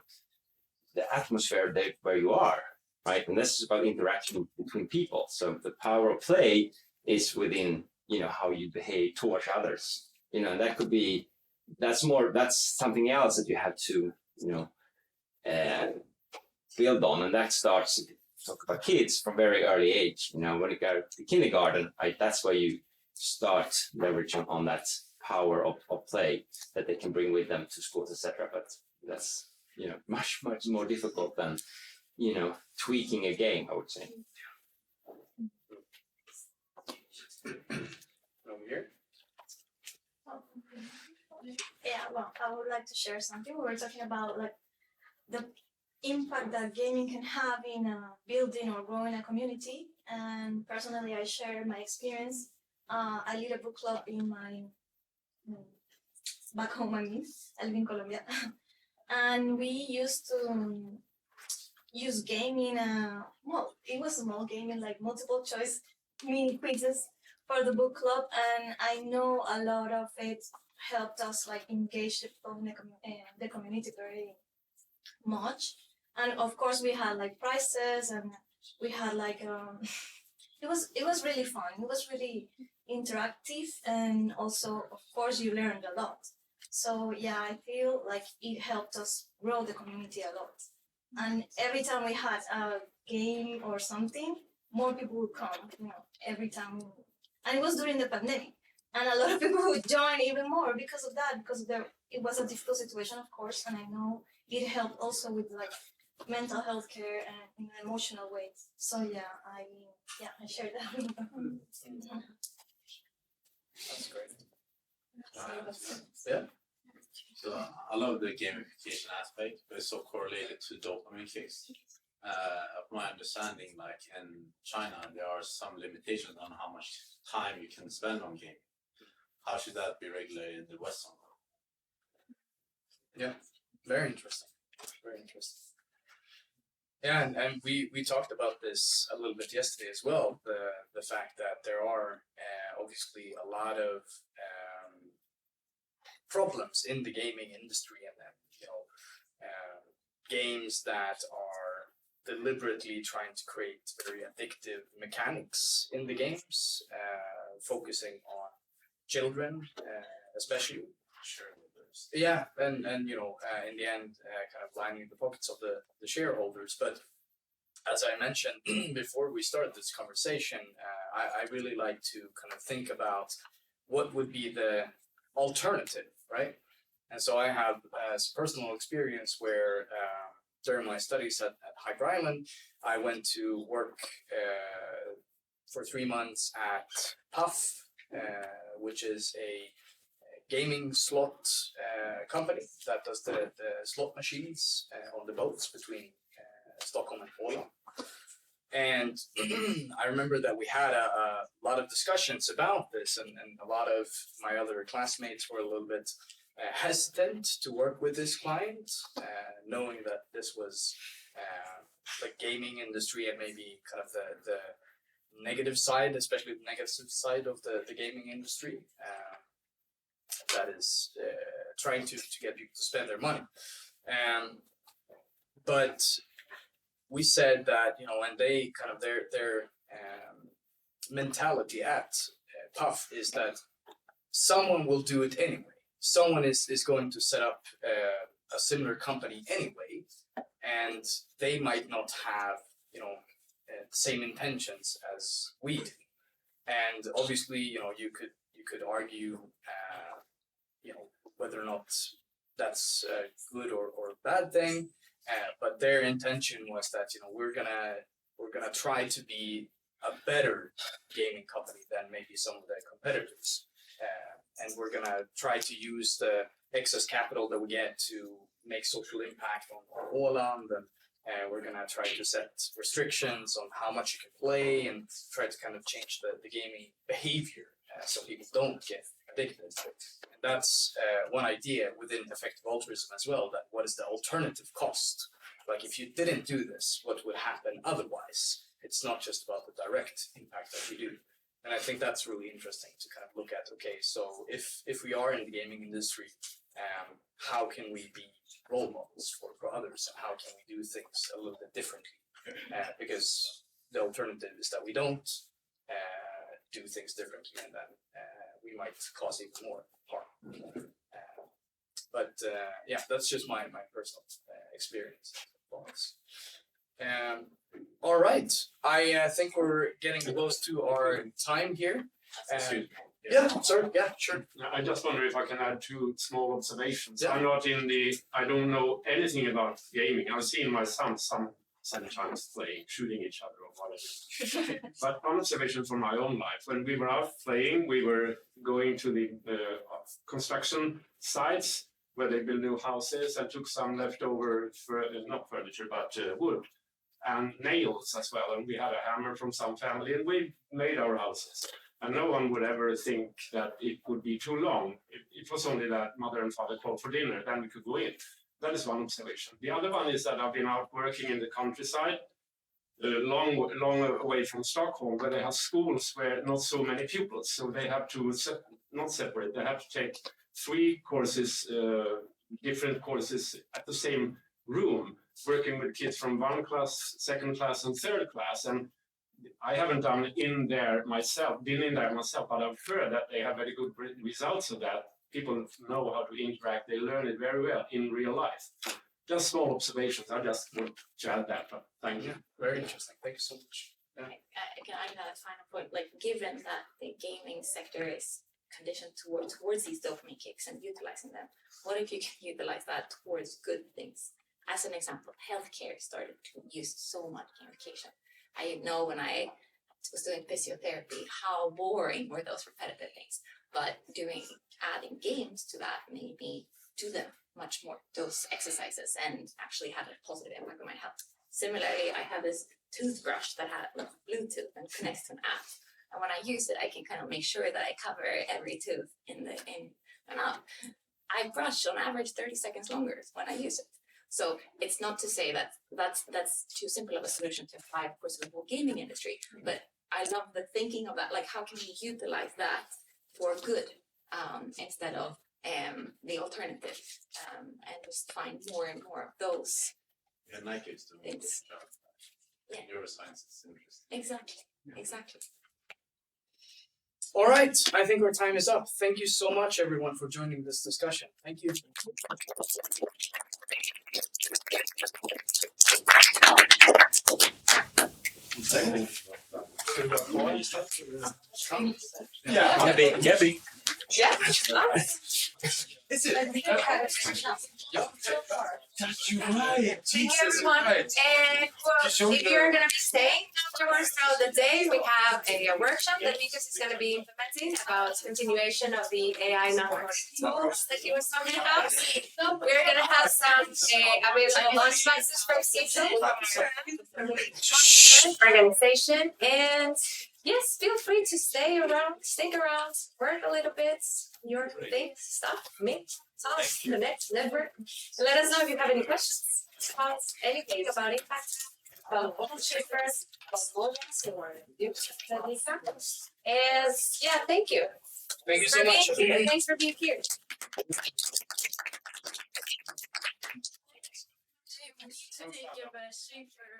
the atmosphere where you are, right? And this is about interaction between people. So the power of play is within, you know, how you behave towards others, you know, and that could be, that's something else that you have to, you know, build on. And that starts to talk about kids from very early age, you know, when you go to kindergarten, right? That's where you start leveraging on that power of play that they can bring with them to schools, etc. But that's, you know, much more difficult than, you know, tweaking a game, I would say. Over here. Yeah, well, I would like to share something. We were talking about like the impact that gaming can have in building or growing a community. And personally, I share my experience. I lead a book club in my back home. I live in Colombia, and we used to use gaming. Well, it was small gaming, like multiple choice mini quizzes for the book club, and I know a lot of it helped us like engage the community very much. And of course we had like prizes, and we had like it was really fun. It was really interactive, and also of course you learned a lot. So yeah, I feel like it helped us grow the community a lot. And every time we had a game or something, more people would come, you know, every time. And it was during the pandemic. And a lot of people would join even more because of that, because it was a difficult situation, of course. And I know it helped also with like mental health care and in an emotional way. So yeah, I share that with them. That's great. Yeah. So I love the gamification aspect, but it's so correlated to dopamine kicks. Of my understanding, like in China, there are some limitations on how much time you can spend on gaming. How should that be regulated in the Western world? Yeah, very interesting. Very interesting. Yeah, and we talked about this a little bit yesterday as well. The fact that there are obviously a lot of problems in the gaming industry, and then, you know, games that are deliberately trying to create very addictive mechanics in the games, focusing on children, especially. Sure. Yeah, and you know, in the end, kind of lining the pockets of the shareholders. But as I mentioned before we started this conversation, I really like to kind of think about what would be the alternative, right? And so I have personal experience where during my studies at Hyper Island, I went to work for 3 months at Puff, which is a gaming slot company that does the slot machines on the boats between Stockholm and Åland. And I remember that we had a lot of discussions about this, and a lot of my other classmates were a little bit hesitant to work with this client, knowing that this was the gaming industry and maybe kind of the negative side, especially the negative side of the gaming industry. That is trying to get people to spend their money. But we said that, you know, and they kind of their mentality at Puff is that someone will do it anyway. Someone is going to set up a similar company anyway, and they might not have, you know, the same intentions as we do. And obviously, you could argue, whether or not that's a good or bad thing. But their intention was that we're gonna try to be a better gaming company than maybe some of their competitors, and we're gonna try to use the excess capital that we get to make social impact on Åland, and we're gonna try to set restrictions on how much you can play and try to kind of change the gaming behavior so people don't get addicted. And that's one idea within effective altruism as well, that what is the alternative cost? Like if you didn't do this, what would happen otherwise? It's not just about the direct impact that we do. And I think that's really interesting to kind of look at, okay, so if we are in the gaming industry, how can we be role models for others, and how can we do things a little bit differently? Because the alternative is that we don't do things differently, and then we might cause even more harm. But that's just my personal experience. All right, I think we're getting close to our time here. Yeah, sorry, yeah, sure. I just wonder if I can add two small observations. Yeah. I don't know anything about gaming. I've seen my son sometimes playing, shooting each other or whatever. But one observation from my own life, when we were out playing, we were going to the construction sites where they build new houses, and took some leftover, not furniture, but wood and nails as well. And we had a hammer from some family, and we made our houses. And no one would ever think that it would be too long. It was only that mother and father called for dinner, then we could go in. That is one observation. The other one is that I've been out working in the countryside, long away from Stockholm, where they have schools where not so many pupils. So they have to not separate. They have to take 3 courses, different courses at the same room, working with kids from 1 class, 2nd class, and 3rd class. And I haven't been in there myself, but I've heard that they have very good results of that. People know how to interact, they learn it very well in real life. Just small observations, I just want to add that, but thank you. Very interesting, thank you so much. Can I add a final point? Like, given that the gaming sector is conditioned towards these dopamine kicks and utilizing them, what if you can utilize that towards good things? As an example, healthcare started to use so much gamification. I know when I was doing physiotherapy, how boring were those repetitive things. But adding games to that made me do them much more, those exercises, and actually had a positive impact on my health. Similarly, I have this toothbrush that had Bluetooth and connects to an app. And when I use it, I can kind of make sure that I cover every tooth in and out. I brush on average 30 seconds longer when I use it. So it's not to say that that's too simple of a solution to apply, of course, to the whole gaming industry. But I love the thinking of that. Like, how can we utilize that for good instead of the alternative, and just find more and more of those. Yeah, Nike is doing a good job. Yeah. Neuroscience is interesting. Exactly. All right, I think our time is up. Thank you so much, everyone, for joining this discussion. Thank you. Yeah, Gabby. Yeah. Is it? That's right. Jesus Everyone, Christ. and if you're going to be staying afterwards throughout the day, we have a workshop that Mikus is going to be implementing about continuation of the AI non-coding tools that he was talking about. We're going to have some available lunch boxes from Season, organization, and yes, feel free to stick around, work a little bit, your thing, stuff, meet, talk, connect, network. And let us know if you have any questions about anything about impact, about ownership first, about volumes, or and yeah, thank you. Thank you so much. Being here. Thanks for being here. We need to take a safer